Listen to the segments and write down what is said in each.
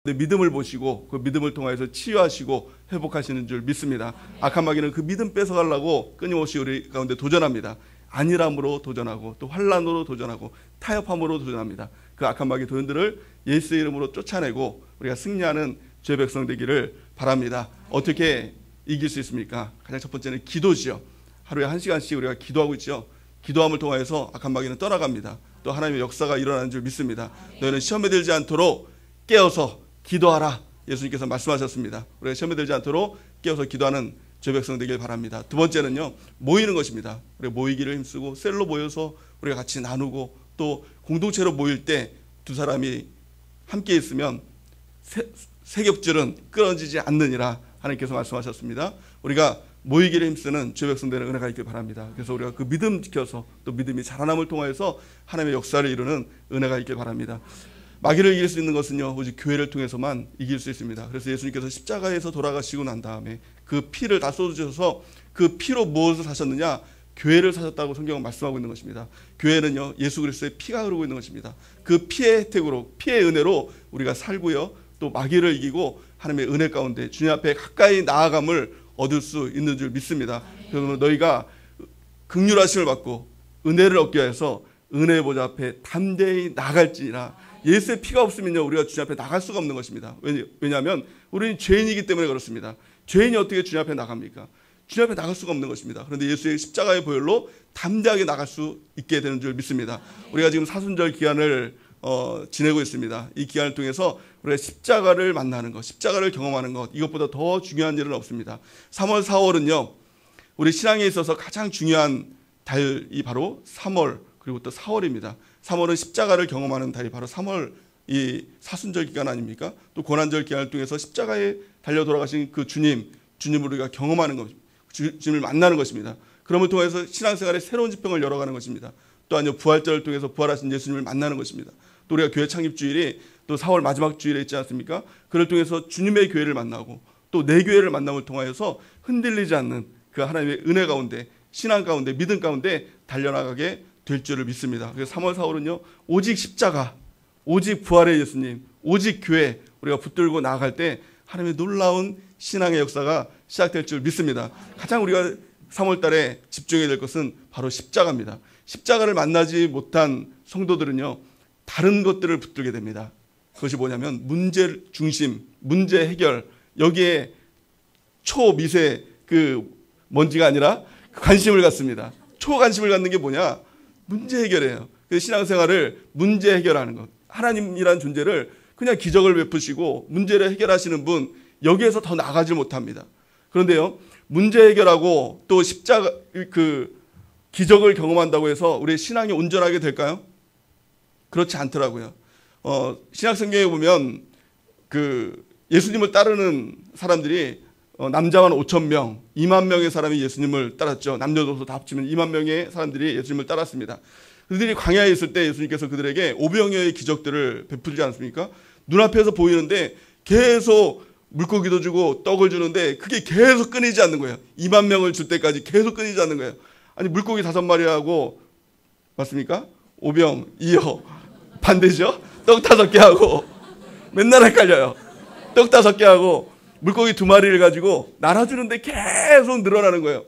믿음을 보시고 그 믿음을 통해서 치유하시고 회복하시는 줄 믿습니다. 악한 마귀는 그 믿음 뺏어가려고 끊임없이 우리 가운데 도전합니다. 안일함으로 도전하고 또 환난으로 도전하고 타협함으로 도전합니다. 그 악한 마귀 도전들을 예수의 이름으로 쫓아내고 우리가 승리하는 주의 백성 되기를 바랍니다. 어떻게 이길 수 있습니까? 가장 첫 번째는 기도지요. 하루에 1시간씩 우리가 기도하고 있죠. 기도함을 통해서 악한 마귀는 떠나갑니다. 또 하나님의 역사가 일어나는 줄 믿습니다. 너희는 시험에 들지 않도록 깨어서 기도하라. 예수님께서 말씀하셨습니다. 우리가 시험에 들지 않도록 깨어서 기도하는 주의 백성 되길 바랍니다. 두 번째는요, 모이는 것입니다. 우리가 모이기를 힘쓰고 셀로 모여서 우리가 같이 나누고 또 공동체로 모일 때 두 사람이 함께 있으면 세겹줄은 끊어지지 않느니라 하나님께서 말씀하셨습니다. 우리가 모이기를 힘쓰는 주의 백성 되는 은혜가 있길 바랍니다. 그래서 우리가 그 믿음 지켜서 또 믿음이 자라남을 통해서 하나님의 역사를 이루는 은혜가 있길 바랍니다. 마귀를 이길 수 있는 것은요, 오직 교회를 통해서만 이길 수 있습니다. 그래서 예수님께서 십자가에서 돌아가시고 난 다음에 그 피를 다 쏟으셔서 그 피로 무엇을 사셨느냐? 교회를 사셨다고 성경은 말씀하고 있는 것입니다. 교회는요, 예수 그리스도의 피가 흐르고 있는 것입니다. 그 피의 혜택으로, 피의 은혜로 우리가 살고요, 또 마귀를 이기고 하나님의 은혜 가운데 주님 앞에 가까이 나아감을 얻을 수 있는 줄 믿습니다. 그러면 너희가 긍휼하심을 받고 은혜를 얻기 위해서 은혜의 보좌 앞에 담대히 나갈지니라. 예수의 피가 없으면요, 우리가 주님 앞에 나갈 수가 없는 것입니다. 왜냐하면 우리는 죄인이기 때문에 그렇습니다. 죄인이 어떻게 주님 앞에 나갑니까? 주님 앞에 나갈 수가 없는 것입니다. 그런데 예수의 십자가의 보혈로 담대하게 나갈 수 있게 되는 줄 믿습니다. 우리가 지금 사순절 기간을 지내고 있습니다. 이 기간을 통해서 우리가 십자가를 만나는 것, 십자가를 경험하는 것, 이것보다 더 중요한 일은 없습니다. 3월, 4월은요, 우리 신앙에 있어서 가장 중요한 달이 바로 3월 그리고 또 4월입니다. 3월은 십자가를 경험하는 달이 바로 3월 이 사순절 기간 아닙니까? 또 고난절 기간을 통해서 십자가에 달려 돌아가신 그 주님을 우리가 경험하는 것, 주님을 만나는 것입니다. 그럼을 통해서 신앙생활의 새로운 지평을 열어가는 것입니다. 또 아니요, 부활절을 통해서 부활하신 예수님을 만나는 것입니다. 또 우리가 교회 창립주일이 또 4월 마지막 주일에 있지 않습니까? 그를 통해서 주님의 교회를 만나고 또 내 교회를 만남을 통하여서 흔들리지 않는 그 하나님의 은혜 가운데, 신앙 가운데, 믿음 가운데 달려나가게 될 줄을 믿습니다. 그래서 3월, 4월은요, 오직 십자가, 오직 부활의 예수님, 오직 교회 우리가 붙들고 나아갈 때 하나님의 놀라운 신앙의 역사가 시작될 줄 믿습니다. 가장 우리가 3월 달에 집중해야 될 것은 바로 십자가입니다. 십자가를 만나지 못한 성도들은요, 다른 것들을 붙들게 됩니다. 그것이 뭐냐면 문제 중심, 문제 해결, 여기에 초미세 그 먼지가 아니라 관심을 갖습니다. 초관심을 갖는 게 뭐냐? 문제 해결이에요. 그래서 신앙생활을 문제 해결하는 것. 하나님이란 존재를 그냥 기적을 베푸시고 문제를 해결하시는 분, 여기에서 더 나가지 못합니다. 그런데요, 문제 해결하고 또 십자가 그 기적을 경험한다고 해서 우리의 신앙이 온전하게 될까요? 그렇지 않더라고요. 신약성경에 보면 그 예수님을 따르는 사람들이 남자만 5,000명, 2만 명의 사람이 예수님을 따랐죠. 남녀노소 다 합치면 2만 명의 사람들이 예수님을 따랐습니다. 그들이 광야에 있을 때 예수님께서 그들에게 오병이어의 기적들을 베풀지 않습니까? 눈앞에서 보이는데 계속 물고기도 주고 떡을 주는데 그게 계속 끊이지 않는 거예요. 2만 명을 줄 때까지 계속 끊이지 않는 거예요. 아니, 물고기 5마리하고 맞습니까? 오병이어 반대죠? 떡 5개 하고 맨날 헷갈려요. 떡 5개 하고 물고기 2마리를 가지고 나눠주는데 계속 늘어나는 거예요.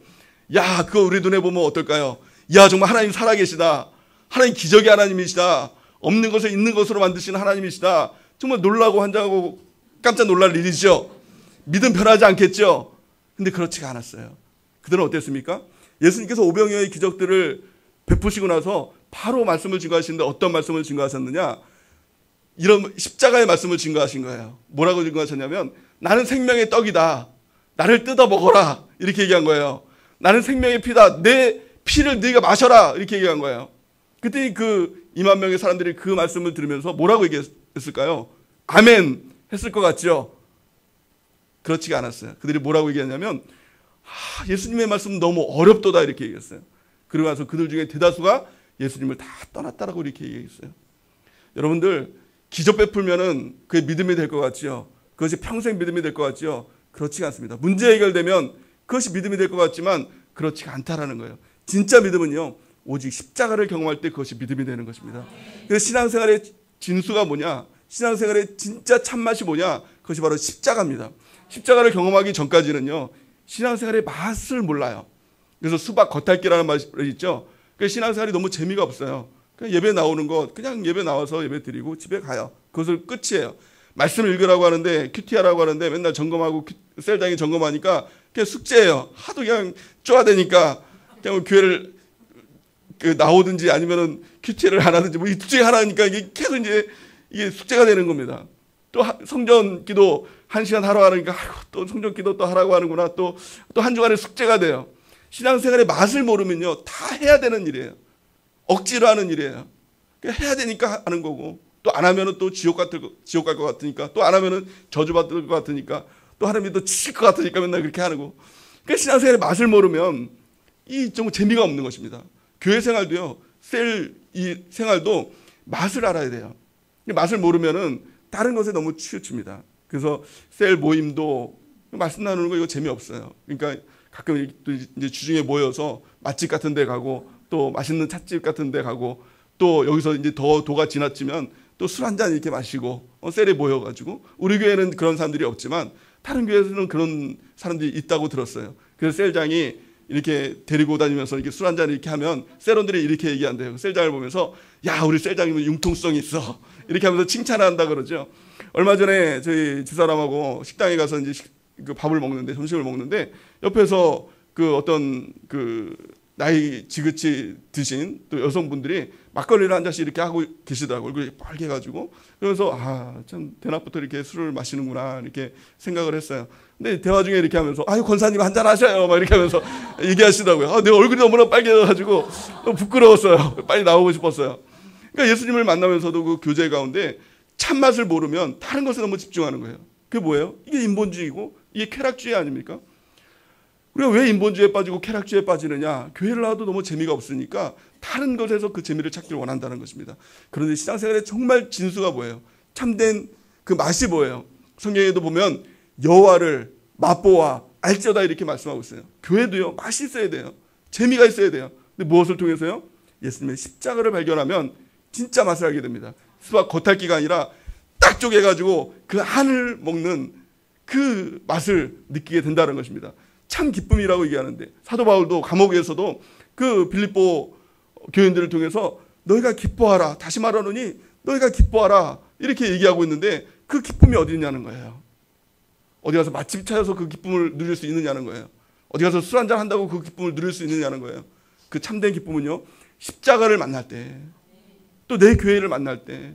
야, 그거 우리 눈에 보면 어떨까요? 야, 정말 하나님 살아계시다. 하나님 기적의 하나님이시다. 없는 것을 있는 것으로 만드시는 하나님이시다. 정말 놀라고 환장하고 깜짝 놀랄 일이죠. 믿음 변하지 않겠죠. 근데 그렇지가 않았어요. 그들은 어땠습니까? 예수님께서 오병이어의 기적들을 베푸시고 나서 바로 말씀을 증거하시는데 어떤 말씀을 증거하셨느냐? 이런 십자가의 말씀을 증거하신 거예요. 뭐라고 증거하셨냐면 나는 생명의 떡이다. 나를 뜯어 먹어라. 이렇게 얘기한 거예요. 나는 생명의 피다. 내 피를 네가 마셔라. 이렇게 얘기한 거예요. 그때 그 2만 명의 사람들이 그 말씀을 들으면서 뭐라고 얘기했을까요? 아멘 했을 것 같죠? 그렇지가 않았어요. 그들이 뭐라고 얘기했냐면 예수님의 말씀은 너무 어렵도다 이렇게 얘기했어요. 그러고 나서 그들 중에 대다수가 예수님을 다 떠났다라고 이렇게 얘기했어요. 여러분들, 기적 베풀면은 그게 믿음이 될 것 같지요? 그것이 평생 믿음이 될 것 같지요? 그렇지가 않습니다. 문제 해결되면 그것이 믿음이 될 것 같지만 그렇지가 않다라는 거예요. 진짜 믿음은요, 오직 십자가를 경험할 때 그것이 믿음이 되는 것입니다. 그래서 신앙생활의 진수가 뭐냐? 신앙생활의 진짜 참맛이 뭐냐? 그것이 바로 십자가입니다. 십자가를 경험하기 전까지는요, 신앙생활의 맛을 몰라요. 그래서 수박 겉핥기라는 말이 있죠. 그 신앙생활이 너무 재미가 없어요. 그냥 예배 나오는 거 그냥 예배 나와서 예배 드리고 집에 가요. 그것을 끝이에요. 말씀을 읽으라고 하는데 큐티하라고 하는데 맨날 점검하고 셀장이 점검하니까 그냥 숙제예요. 하도 그냥 쪼아대니까 그냥 교회를 나오든지 아니면은 큐티를 안 하든지 뭐 이 둘 중에 하나니까 이게 계속 이제 이게 숙제가 되는 겁니다. 또 성전 기도 1시간 하러 하니까 아이고 또 성전 기도 또 하라고 하는구나. 또 한 주간의 숙제가 돼요. 신앙생활의 맛을 모르면요 다 해야 되는 일이에요. 억지로 하는 일이에요. 해야 되니까 하는 거고 또 안 하면은 또 지옥 갈 것 같으니까 또 안 하면은 저주받을 것 같으니까 또 하나님이 또 치실 것 같으니까 맨날 그렇게 하는 거. 그러니까 신앙생활의 맛을 모르면 이 좀 재미가 없는 것입니다. 교회 생활도요, 이 생활도 맛을 알아야 돼요. 맛을 모르면은 다른 것에 너무 치우칩니다. 그래서 셀 모임도 말씀 나누는 거 이거 재미없어요. 그러니까 가끔 또 이제 주중에 모여서 맛집 같은 데 가고 또 맛있는 찻집 같은 데 가고 또 여기서 이제 도가 지나치면 또 술 한 잔 이렇게 마시고 셀에 모여가지고 우리 교회는 그런 사람들이 없지만 다른 교회에서는 그런 사람들이 있다고 들었어요. 그래서 셀장이 이렇게 데리고 다니면서 이렇게 술 한 잔 이렇게 하면 셀원들이 이렇게 얘기한대요. 셀장을 보면서 야 우리 셀장님은 융통성이 있어 이렇게 하면서 칭찬한다 그러죠. 얼마 전에 저희 집사람하고 식당에 가서 이제 그 밥을 먹는데 점심을 먹는데 옆에서 그 어떤 그 나이 지긋이 드신 또 여성분들이 막걸리를 한 잔씩 이렇게 하고 계시더라고요. 얼굴이 빨개가지고. 그래서 참 대낮부터 이렇게 술을 마시는구나 이렇게 생각을 했어요. 근데 대화 중에 이렇게 하면서 아유 권사님 한 잔 하셔요 막 이렇게 하면서 얘기하시더라고요. 내 얼굴이 너무나 빨개져가지고 너무 부끄러웠어요. 빨리 나오고 싶었어요. 그러니까 예수님을 만나면서도 그 교제 가운데 참맛을 모르면 다른 것에 너무 집중하는 거예요. 그게 뭐예요? 이게 인본주의고 이게 쾌락주의 아닙니까? 우리가 왜 인본주의에 빠지고 쾌락주의에 빠지느냐? 교회를 나와도 너무 재미가 없으니까 다른 것에서 그 재미를 찾기를 원한다는 것입니다. 그런데 신앙생활의 정말 진수가 뭐예요? 참된 그 맛이 뭐예요? 성경에도 보면 여호와를 맛보아 알지어다 이렇게 말씀하고 있어요. 교회도요 맛이 있어야 돼요. 재미가 있어야 돼요. 근데 무엇을 통해서요? 예수님의 십자가를 발견하면 진짜 맛을 알게 됩니다. 수박 겉핥기가 아니라 딱 쪼개가지고 그 안을 먹는 그 맛을 느끼게 된다는 것입니다. 참 기쁨이라고 얘기하는데 사도 바울도 감옥에서도 그 빌립보 교인들을 통해서 너희가 기뻐하라 다시 말하노니 너희가 기뻐하라 이렇게 얘기하고 있는데 그 기쁨이 어디 있냐는 거예요. 어디 가서 맛집 찾아서 그 기쁨을 누릴 수 있느냐는 거예요. 어디 가서 술 한잔 한다고 그 기쁨을 누릴 수 있느냐는 거예요. 그 참된 기쁨은요 십자가를 만날 때 또 내 교회를 만날 때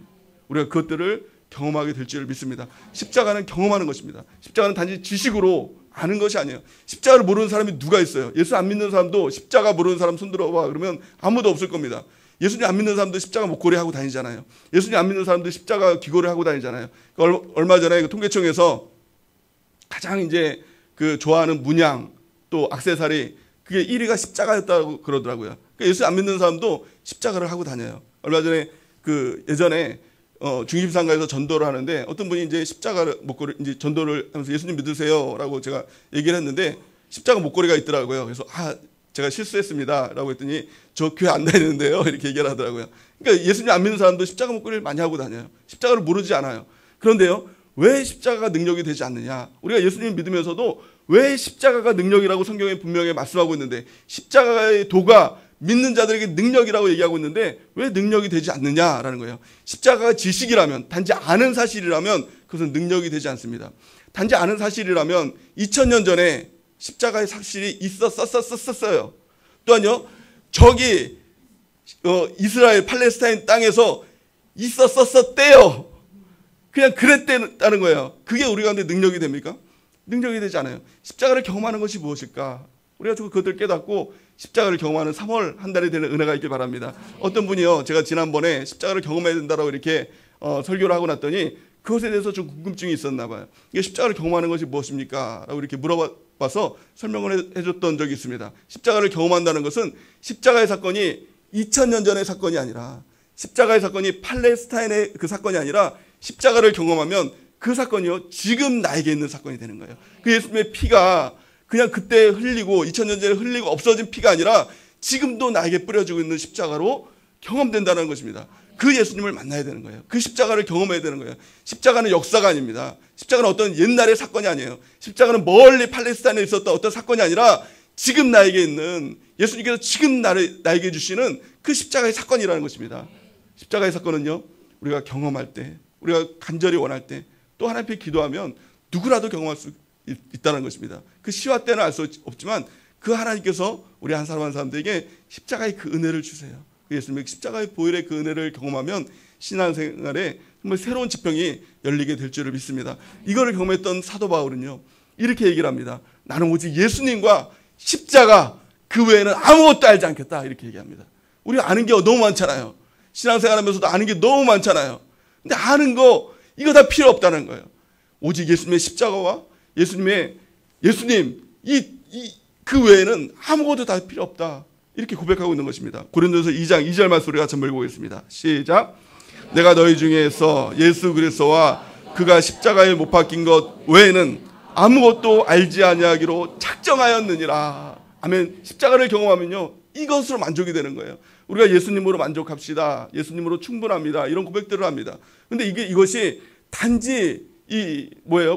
우리가 그것들을 경험하게 될 줄 믿습니다. 십자가는 경험하는 것입니다. 십자가는 단지 지식으로 아는 것이 아니에요. 십자가를 모르는 사람이 누가 있어요? 예수 안 믿는 사람도 십자가 모르는 사람 손 들어봐 그러면 아무도 없을 겁니다. 예수님 안 믿는 사람도 십자가 목걸이 하고 다니잖아요. 예수님 안 믿는 사람도 십자가 귀걸이 하고 다니잖아요. 얼마 전에 그 통계청에서 가장 이제 그 좋아하는 문양 또 액세서리 그게 1위가 십자가였다고 그러더라고요. 그러니까 예수 안 믿는 사람도 십자가를 하고 다녀요. 얼마 전에 그 예전에 중심상가에서 전도를 하는데 어떤 분이 이제 십자가를 목걸이 이제 전도를 하면서 예수님 믿으세요라고 제가 얘기를 했는데 십자가 목걸이가 있더라고요. 그래서 제가 실수했습니다라고 했더니 저 교회 안 다니는데요 이렇게 얘기를 하더라고요. 그러니까 예수님 안 믿는 사람도 십자가 목걸이를 많이 하고 다녀요. 십자가를 모르지 않아요. 그런데요 왜 십자가가 능력이 되지 않느냐? 우리가 예수님 믿으면서도 왜 십자가가 능력이라고 성경에 분명히 말씀하고 있는데 십자가의 도가 믿는 자들에게 능력이라고 얘기하고 있는데 왜 능력이 되지 않느냐라는 거예요. 십자가가 지식이라면 단지 아는 사실이라면 그것은 능력이 되지 않습니다. 단지 아는 사실이라면 2000년 전에 십자가의 사실이 있었어요. 또한요 저기 이스라엘 팔레스타인 땅에서 있었었대요. 그냥 그랬다는 거예요. 그게 우리 가운데 능력이 됩니까? 능력이 되지 않아요. 십자가를 경험하는 것이 무엇일까? 우리가 그것을 깨닫고 십자가를 경험하는 3월 한 달이 되는 은혜가 있길 바랍니다. 어떤 분이요, 제가 지난번에 십자가를 경험해야 된다고 이렇게 설교를 하고 났더니 그것에 대해서 좀 궁금증이 있었나 봐요. 이게 십자가를 경험하는 것이 무엇입니까? 라고 이렇게 물어봐서 설명을 해줬던 적이 있습니다. 십자가를 경험한다는 것은 십자가의 사건이 2000년 전의 사건이 아니라 십자가의 사건이 팔레스타인의 그 사건이 아니라 십자가를 경험하면 그 사건이요 지금 나에게 있는 사건이 되는 거예요. 그 예수님의 피가 그냥 그때 흘리고 2000년 전에 흘리고 없어진 피가 아니라 지금도 나에게 뿌려지고 있는 십자가로 경험된다는 것입니다. 그 예수님을 만나야 되는 거예요. 그 십자가를 경험해야 되는 거예요. 십자가는 역사가 아닙니다. 십자가는 어떤 옛날의 사건이 아니에요. 십자가는 멀리 팔레스타인에 있었던 어떤 사건이 아니라 지금 나에게 있는, 예수님께서 지금 나에게 주시는 그 십자가의 사건이라는 것입니다. 십자가의 사건은요, 우리가 경험할 때, 우리가 간절히 원할 때, 또 하나님 앞에 기도하면 누구라도 경험할 수 있다는 것입니다. 그 시와 때는 알 수 없지만 그 하나님께서 우리 한 사람 한 사람들에게 십자가의 그 은혜를 주세요. 예수님의 십자가의 보혈의 그 은혜를 경험하면 신앙생활에 정말 새로운 지평이 열리게 될 줄을 믿습니다. 이거를 경험했던 사도 바울은요, 이렇게 얘기를 합니다. 나는 오직 예수님과 십자가 그 외에는 아무것도 알지 않겠다, 이렇게 얘기합니다. 우리가 아는 게 너무 많잖아요. 신앙생활하면서도 아는 게 너무 많잖아요. 근데 아는 거 이거 다 필요 없다는 거예요. 오직 예수님의 십자가와 예수님 그 외에는 아무것도 다 필요 없다, 이렇게 고백하고 있는 것입니다. 고린도서 2장 2절 말씀 우리가 한번 읽어보겠습니다. 시작. 내가 너희 중에서 예수 그리스도와 그가 십자가에 못 박힌 것 외에는 아무것도 알지 아니하기로 작정하였느니라. 아멘. 십자가를 경험하면요, 이것으로 만족이 되는 거예요. 우리가 예수님으로 만족합시다, 예수님으로 충분합니다, 이런 고백들을 합니다. 근데 이것이 단지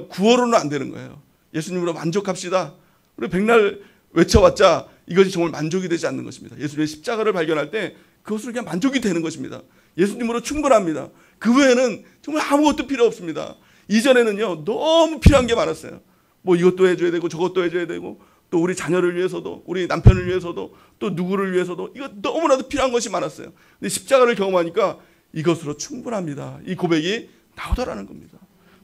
구호로는 안 되는 거예요. 예수님으로 만족합시다, 우리 백날 외쳐봤자 이것이 정말 만족이 되지 않는 것입니다. 예수님의 십자가를 발견할 때 그것으로 그냥 만족이 되는 것입니다. 예수님으로 충분합니다. 그 외에는 정말 아무것도 필요 없습니다. 이전에는요, 너무 필요한 게 많았어요. 뭐 이것도 해줘야 되고 저것도 해줘야 되고, 또 우리 자녀를 위해서도, 우리 남편을 위해서도, 또 누구를 위해서도, 이거 너무나도 필요한 것이 많았어요. 근데 십자가를 경험하니까 이것으로 충분합니다, 이 고백이 나오더라는 겁니다.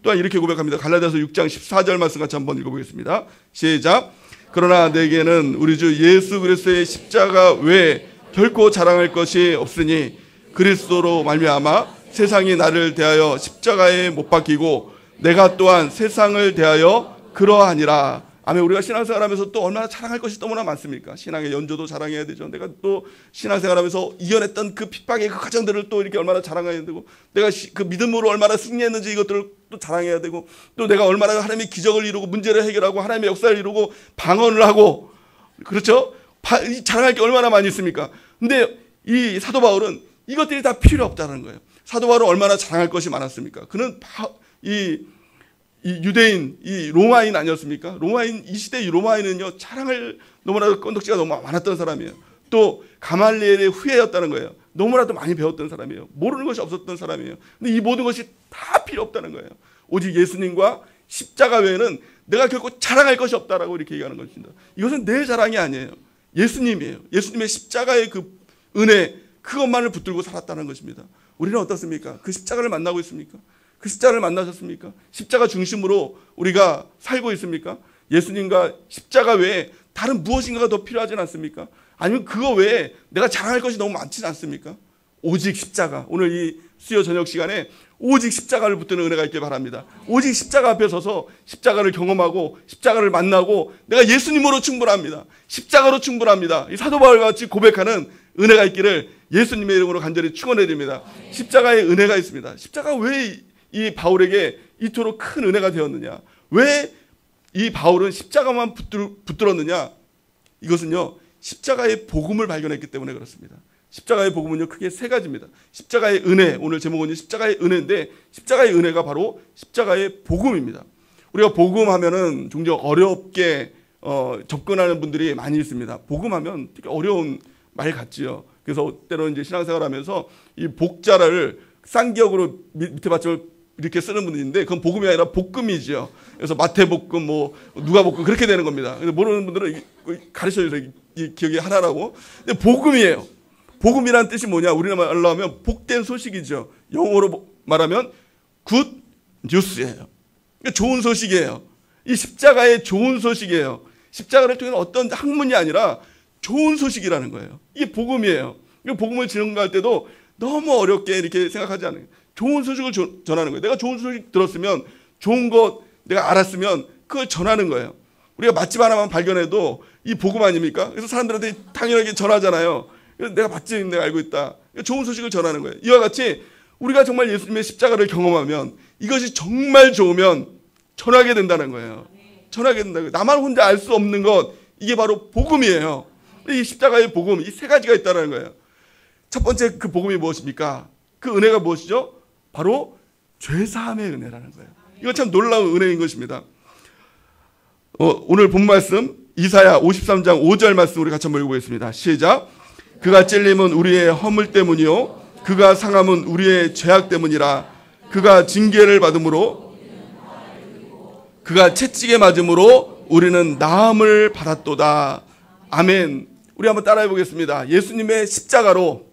또한 이렇게 고백합니다. 갈라디아서 6장 14절 말씀 같이 한번 읽어보겠습니다. 시작. 그러나 내게는 우리 주 예수 그리스도의 십자가 외에 결코 자랑할 것이 없으니 그리스도로 말미암아 세상이 나를 대하여 십자가에 못 박히고 내가 또한 세상을 대하여 그러하니라. 아멘. 우리가 신앙생활하면서 또 얼마나 자랑할 것이 너무나 많습니까? 신앙의 연조도 자랑해야 되죠. 내가 또 신앙생활하면서 이겨냈던 그 핍박의 그 과정들을 또 이렇게 얼마나 자랑해야 되고, 내가 그 믿음으로 얼마나 승리했는지 이것들을 또 자랑해야 되고, 또 내가 얼마나 하나님의 기적을 이루고 문제를 해결하고 하나님의 역사를 이루고 방언을 하고, 그렇죠? 자랑할 게 얼마나 많이 있습니까? 근데 이 사도 바울은 이것들이 다 필요 없다는 거예요. 사도 바울은 얼마나 자랑할 것이 많았습니까? 그는 이 유대인, 이 로마인 아니었습니까? 이 시대 로마인은요, 자랑을 너무나도 건덕지가 너무 많았던 사람이에요. 또 가말리엘의 후예였다는 거예요. 너무나도 많이 배웠던 사람이에요. 모르는 것이 없었던 사람이에요. 근데 이 모든 것이 다 필요 없다는 거예요. 오직 예수님과 십자가 외에는 내가 결코 자랑할 것이 없다라고 이렇게 얘기하는 것입니다. 이것은 내 자랑이 아니에요. 예수님이에요. 예수님의 십자가의 그 은혜, 그것만을 붙들고 살았다는 것입니다. 우리는 어떻습니까? 그 십자가를 만나고 있습니까? 그 십자가를 만나셨습니까? 십자가 중심으로 우리가 살고 있습니까? 예수님과 십자가 외에 다른 무엇인가가 더 필요하진 않습니까? 아니면 그거 외에 내가 자랑할 것이 너무 많지는 않습니까? 오직 십자가. 오늘 이 수요 저녁 시간에 오직 십자가를 붙드는 은혜가 있길 바랍니다. 오직 십자가 앞에 서서 십자가를 경험하고 십자가를 만나고 내가 예수님으로 충분합니다, 십자가로 충분합니다, 이 사도 바울과 같이 고백하는 은혜가 있기를 예수님의 이름으로 간절히 축원해 드립니다. 십자가의 은혜가 있습니다. 십자가 왜 이 바울에게 이토록 큰 은혜가 되었느냐? 왜 이 바울은 십자가만 붙들었느냐? 이것은요, 십자가의 복음을 발견했기 때문에 그렇습니다. 십자가의 복음은요, 크게 세 가지입니다. 십자가의 은혜, 오늘 제목은 십자가의 은혜인데, 십자가의 은혜가 바로 십자가의 복음입니다. 우리가 복음하면은 종종 어렵게 접근하는 분들이 많이 있습니다. 복음하면 되게 어려운 말 같지요. 그래서 때로 이제 신앙생활하면서 이 복자를 쌍기역으로 밑에 받침을 이렇게 쓰는 분들인데, 그건 복음이 아니라 볶음이죠. 그래서 마태복음, 누가복음 그렇게 되는 겁니다. 근데 모르는 분들은 가르쳐주세요. 이 기억이 하나라고. 근데 복음이에요. 복음이라는 뜻이 뭐냐? 우리나라로 하면 복된 소식이죠. 영어로 말하면 굿 뉴스예요. 그러니까 좋은 소식이에요. 이 십자가의 좋은 소식이에요. 십자가를 통해서 어떤 학문이 아니라 좋은 소식이라는 거예요. 이게 복음이에요. 복음을 증거할 때도 너무 어렵게 이렇게 생각하지 않아요. 좋은 소식을 전하는 거예요. 내가 좋은 소식 들었으면, 좋은 것 내가 알았으면 그걸 전하는 거예요. 우리가 맛집 하나만 발견해도 이 복음 아닙니까? 그래서 사람들한테 당연하게 전하잖아요. 내가 맛집 내가 알고 있다. 좋은 소식을 전하는 거예요. 이와 같이 우리가 정말 예수님의 십자가를 경험하면, 이것이 정말 좋으면 전하게 된다는 거예요. 전하게 된다는 거예요. 나만 혼자 알 수 없는 것, 이게 바로 복음이에요. 이 십자가의 복음, 이 세 가지가 있다는 거예요. 첫 번째 그 복음이 무엇입니까? 그 은혜가 무엇이죠? 바로 죄사함의 은혜라는 거예요. 이거 참 놀라운 은혜인 것입니다. 오늘 본 말씀 이사야 53장 5절 말씀 우리 같이 한번 읽어보겠습니다. 시작. 그가 찔림은 우리의 허물 때문이요 그가 상함은 우리의 죄악 때문이라. 그가 징계를 받음으로 그가 채찍에 맞음으로 우리는 나음을 받았도다. 아멘. 우리 한번 따라해 보겠습니다. 예수님의 십자가로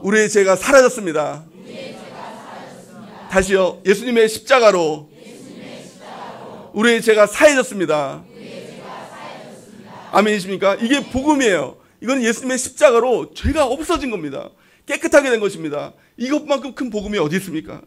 우리의 죄가 사라졌습니다. 다시요. 예수님의 십자가로 우리의 죄가 사해졌습니다. 아멘이십니까? 이게 복음이에요. 이건 예수님의 십자가로 죄가 없어진 겁니다. 깨끗하게 된 것입니다. 이것만큼 큰 복음이 어디 있습니까?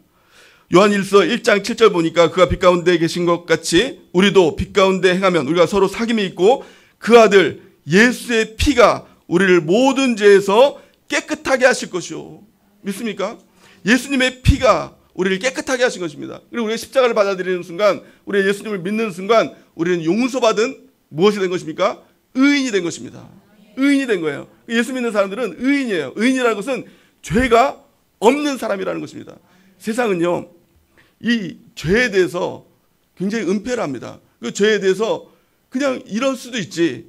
요한일서 1장 7절 보니까 그가 빛 가운데 계신 것 같이 우리도 빛 가운데 행하면 우리가 서로 사귐이 있고 그 아들 예수의 피가 우리를 모든 죄에서 깨끗하게 하실 것이요. 믿습니까? 예수님의 피가 우리를 깨끗하게 하신 것입니다. 그리고 우리가 십자가를 받아들이는 순간, 우리가 예수님을 믿는 순간 우리는 용서받은 무엇이 된 것입니까? 의인이 된 것입니다. 의인이 된 거예요. 예수 믿는 사람들은 의인이에요. 의인이라는 것은 죄가 없는 사람이라는 것입니다. 세상은요, 이 죄에 대해서 굉장히 은폐를 합니다. 그 죄에 대해서 그냥 이럴 수도 있지.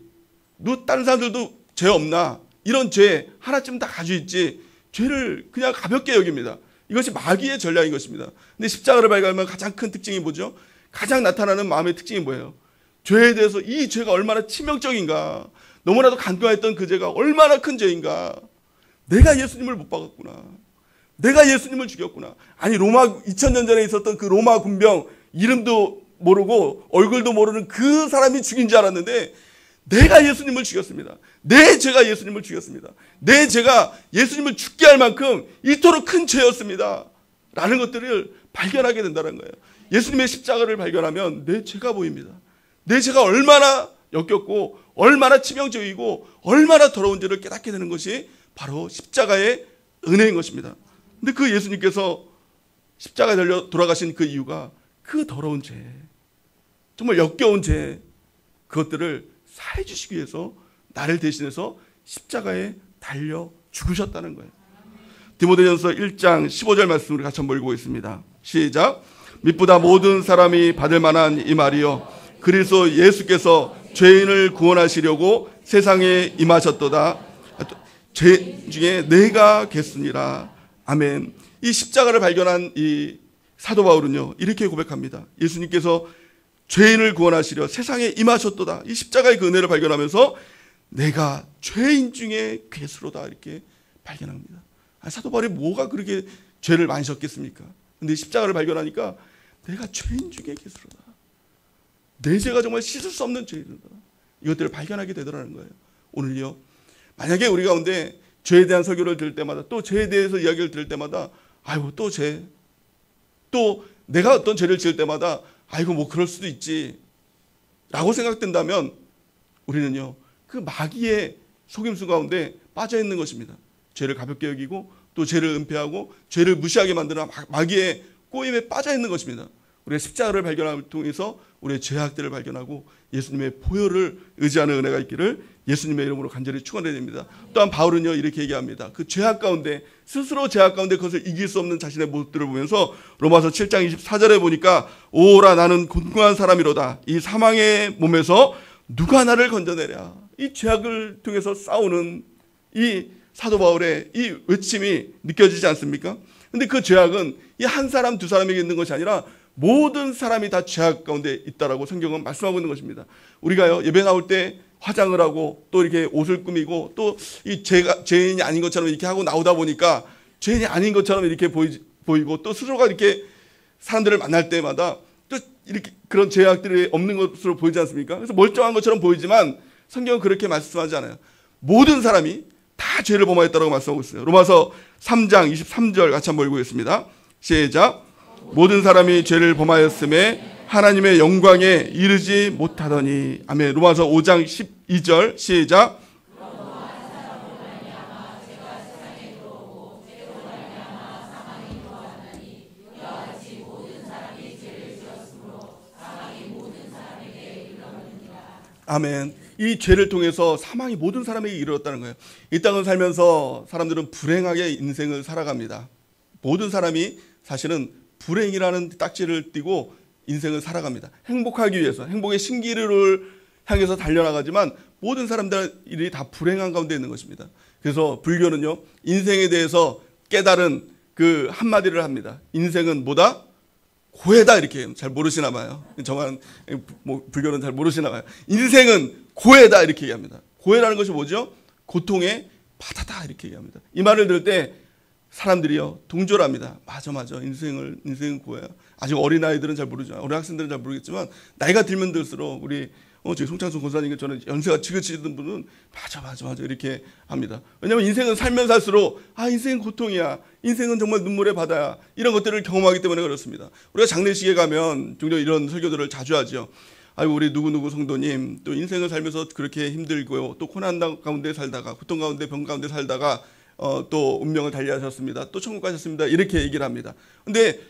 너 다른 사람들도 죄 없나? 이런 죄 하나쯤 다 가지고 있지. 죄를 그냥 가볍게 여깁니다. 이것이 마귀의 전략인 것입니다. 근데 십자가를 발견하면 가장 큰 특징이 뭐죠? 가장 나타나는 마음의 특징이 뭐예요? 죄에 대해서 이 죄가 얼마나 치명적인가, 너무나도 간과했던 그 죄가 얼마나 큰 죄인가, 내가 예수님을 못 박았구나, 내가 예수님을 죽였구나. 아니 로마 2000년 전에 있었던 그 로마 군병 이름도 모르고 얼굴도 모르는 그 사람이 죽인 줄 알았는데 내가 예수님을 죽였습니다. 내 죄가 예수님을 죽였습니다. 내 죄가 예수님을 죽게 할 만큼 이토록 큰 죄였습니다 라는 것들을 발견하게 된다는 거예요. 예수님의 십자가를 발견하면 내 죄가 보입니다. 내 죄가 얼마나 역겹고 얼마나 치명적이고 얼마나 더러운 죄를 깨닫게 되는 것이 바로 십자가의 은혜인 것입니다. 근데 그 예수님께서 십자가에 달려 돌아가신 그 이유가 그 더러운 죄, 정말 역겨운 죄, 그것들을 사해 주시기 위해서 나를 대신해서 십자가에 달려 죽으셨다는 거예요. 디모데전서 1장 15절 말씀을 같이 한번 읽어보겠습니다. 시작. mit보다 모든 사람이 받을 만한 이 말이요 그리스도 예수께서 죄인을 구원하시려고 세상에 임하셨도다. 죄 중에 내가 겠으니라. 아멘. 이 십자가를 발견한 이 사도 바울은요 이렇게 고백합니다. 예수님께서 죄인을 구원하시려 세상에 임하셨도다. 이 십자가의 그 은혜를 발견하면서 내가 죄인 중에 괴수로다 이렇게 발견합니다. 사도 바울이 뭐가 그렇게 죄를 많이 졌겠습니까? 근데 십자가를 발견하니까 내가 죄인 중에 괴수로다. 내 죄가 정말 씻을 수 없는 죄이다. 이것들을 발견하게 되더라는 거예요. 오늘요 만약에 우리 가운데 죄에 대한 설교를 들을 때마다 또 죄에 대해서 이야기를 들을 때마다 아이고 또 죄, 또 내가 어떤 죄를 지을 때마다 아이고 뭐 그럴 수도 있지 라고 생각된다면 우리는요 그 마귀의 속임수 가운데 빠져 있는 것입니다. 죄를 가볍게 여기고 또 죄를 은폐하고 죄를 무시하게 만드는 마귀의 꼬임에 빠져 있는 것입니다. 우리가 십자가를 발견함을 통해서 우리의 죄악들을 발견하고 예수님의 보혈을 의지하는 은혜가 있기를 예수님의 이름으로 간절히 축원해야 됩니다. 또한 바울은요 이렇게 얘기합니다. 그 죄악 가운데 스스로 죄악 가운데 그것을 이길 수 없는 자신의 모습들을 보면서 로마서 7장 24절에 보니까 오라 나는 곤고한 사람이로다. 이 사망의 몸에서 누가 나를 건져내랴. 이 죄악을 통해서 싸우는 이 사도 바울의 이 외침이 느껴지지 않습니까? 근데 그 죄악은 이 한 사람 두 사람에게 있는 것이 아니라 모든 사람이 다 죄악 가운데 있다라고 성경은 말씀하고 있는 것입니다. 우리가요 예배 나올 때 화장을 하고 또 이렇게 옷을 꾸미고 또 이 죄인이 아닌 것처럼 이렇게 하고 나오다 보니까 죄인이 아닌 것처럼 이렇게 보이고 또 스스로가 이렇게 사람들을 만날 때마다 또 이렇게 그런 죄악들이 없는 것으로 보이지 않습니까? 그래서 멀쩡한 것처럼 보이지만 성경은 그렇게 말씀하지 않아요. 모든 사람이 다 죄를 범하였다고 말씀하고 있어요. 로마서 3장 23절 같이 한번 읽겠습니다. 시작. 모든 사람이 죄를 범하였음에 하나님의 영광에 이르지 못하더니. 아멘. 로마서 5장 12절 시작. 아멘. 이 죄를 통해서 사망이 모든 사람에게 이르렀다는 거예요. 이 땅을 살면서 사람들은 불행하게 인생을 살아갑니다. 모든 사람이 사실은 불행이라는 딱지를 띠고 인생을 살아갑니다. 행복하기 위해서, 행복의 신기루를 향해서 달려나가지만 모든 사람들이 다 불행한 가운데 있는 것입니다. 그래서 불교는요, 인생에 대해서 깨달은 그 한마디를 합니다. 인생은 뭐다? 고해다. 이렇게 잘 모르시나 봐요. 저만 불교는 잘 모르시나 봐요. 인생은 고해다. 이렇게 얘기합니다. 고해라는 것이 뭐죠? 고통의 바다다. 이렇게 얘기합니다. 이 말을 들을 때 사람들이요, 동조합니다. 맞아. 인생은 고해야. 아직 어린아이들은 잘 모르죠. 어린 학생들은 잘 모르겠지만, 나이가 들면 들수록 우리 저희 송창순 권사님과 저는 연세가 지긋지긋한 분은 맞아 이렇게 합니다. 왜냐하면 인생은 살면 살수록 인생은 고통이야, 인생은 정말 눈물의 바다야, 이런 것들을 경험하기 때문에 그렇습니다. 우리가 장례식에 가면 종종 이런 설교들을 자주 하죠. 아이고 우리 누구누구 성도님 또 인생을 살면서 그렇게 힘들고요, 또 고난 가운데 살다가, 고통 가운데, 병 가운데 살다가 또 운명을 달리하셨습니다, 또 천국 가셨습니다, 이렇게 얘기를 합니다. 근데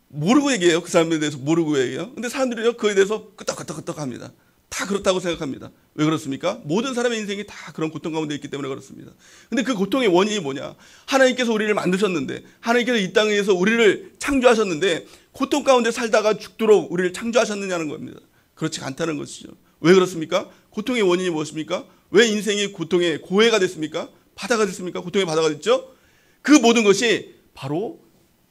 모르고 얘기해요. 그 사람에 대해서 모르고 얘기해요. 근데 사람들이요, 그에 대해서 끄떡끄떡 합니다. 다 그렇다고 생각합니다. 왜 그렇습니까? 모든 사람의 인생이 다 그런 고통 가운데 있기 때문에 그렇습니다. 근데 그 고통의 원인이 뭐냐? 하나님께서 우리를 만드셨는데, 하나님께서 이 땅에서 우리를 창조하셨는데, 고통 가운데 살다가 죽도록 우리를 창조하셨느냐는 겁니다. 그렇지 않다는 것이죠. 왜 그렇습니까? 고통의 원인이 무엇입니까? 왜 인생이 고통의 고해가 됐습니까? 바다가 됐습니까? 고통의 바다가 됐죠? 그 모든 것이 바로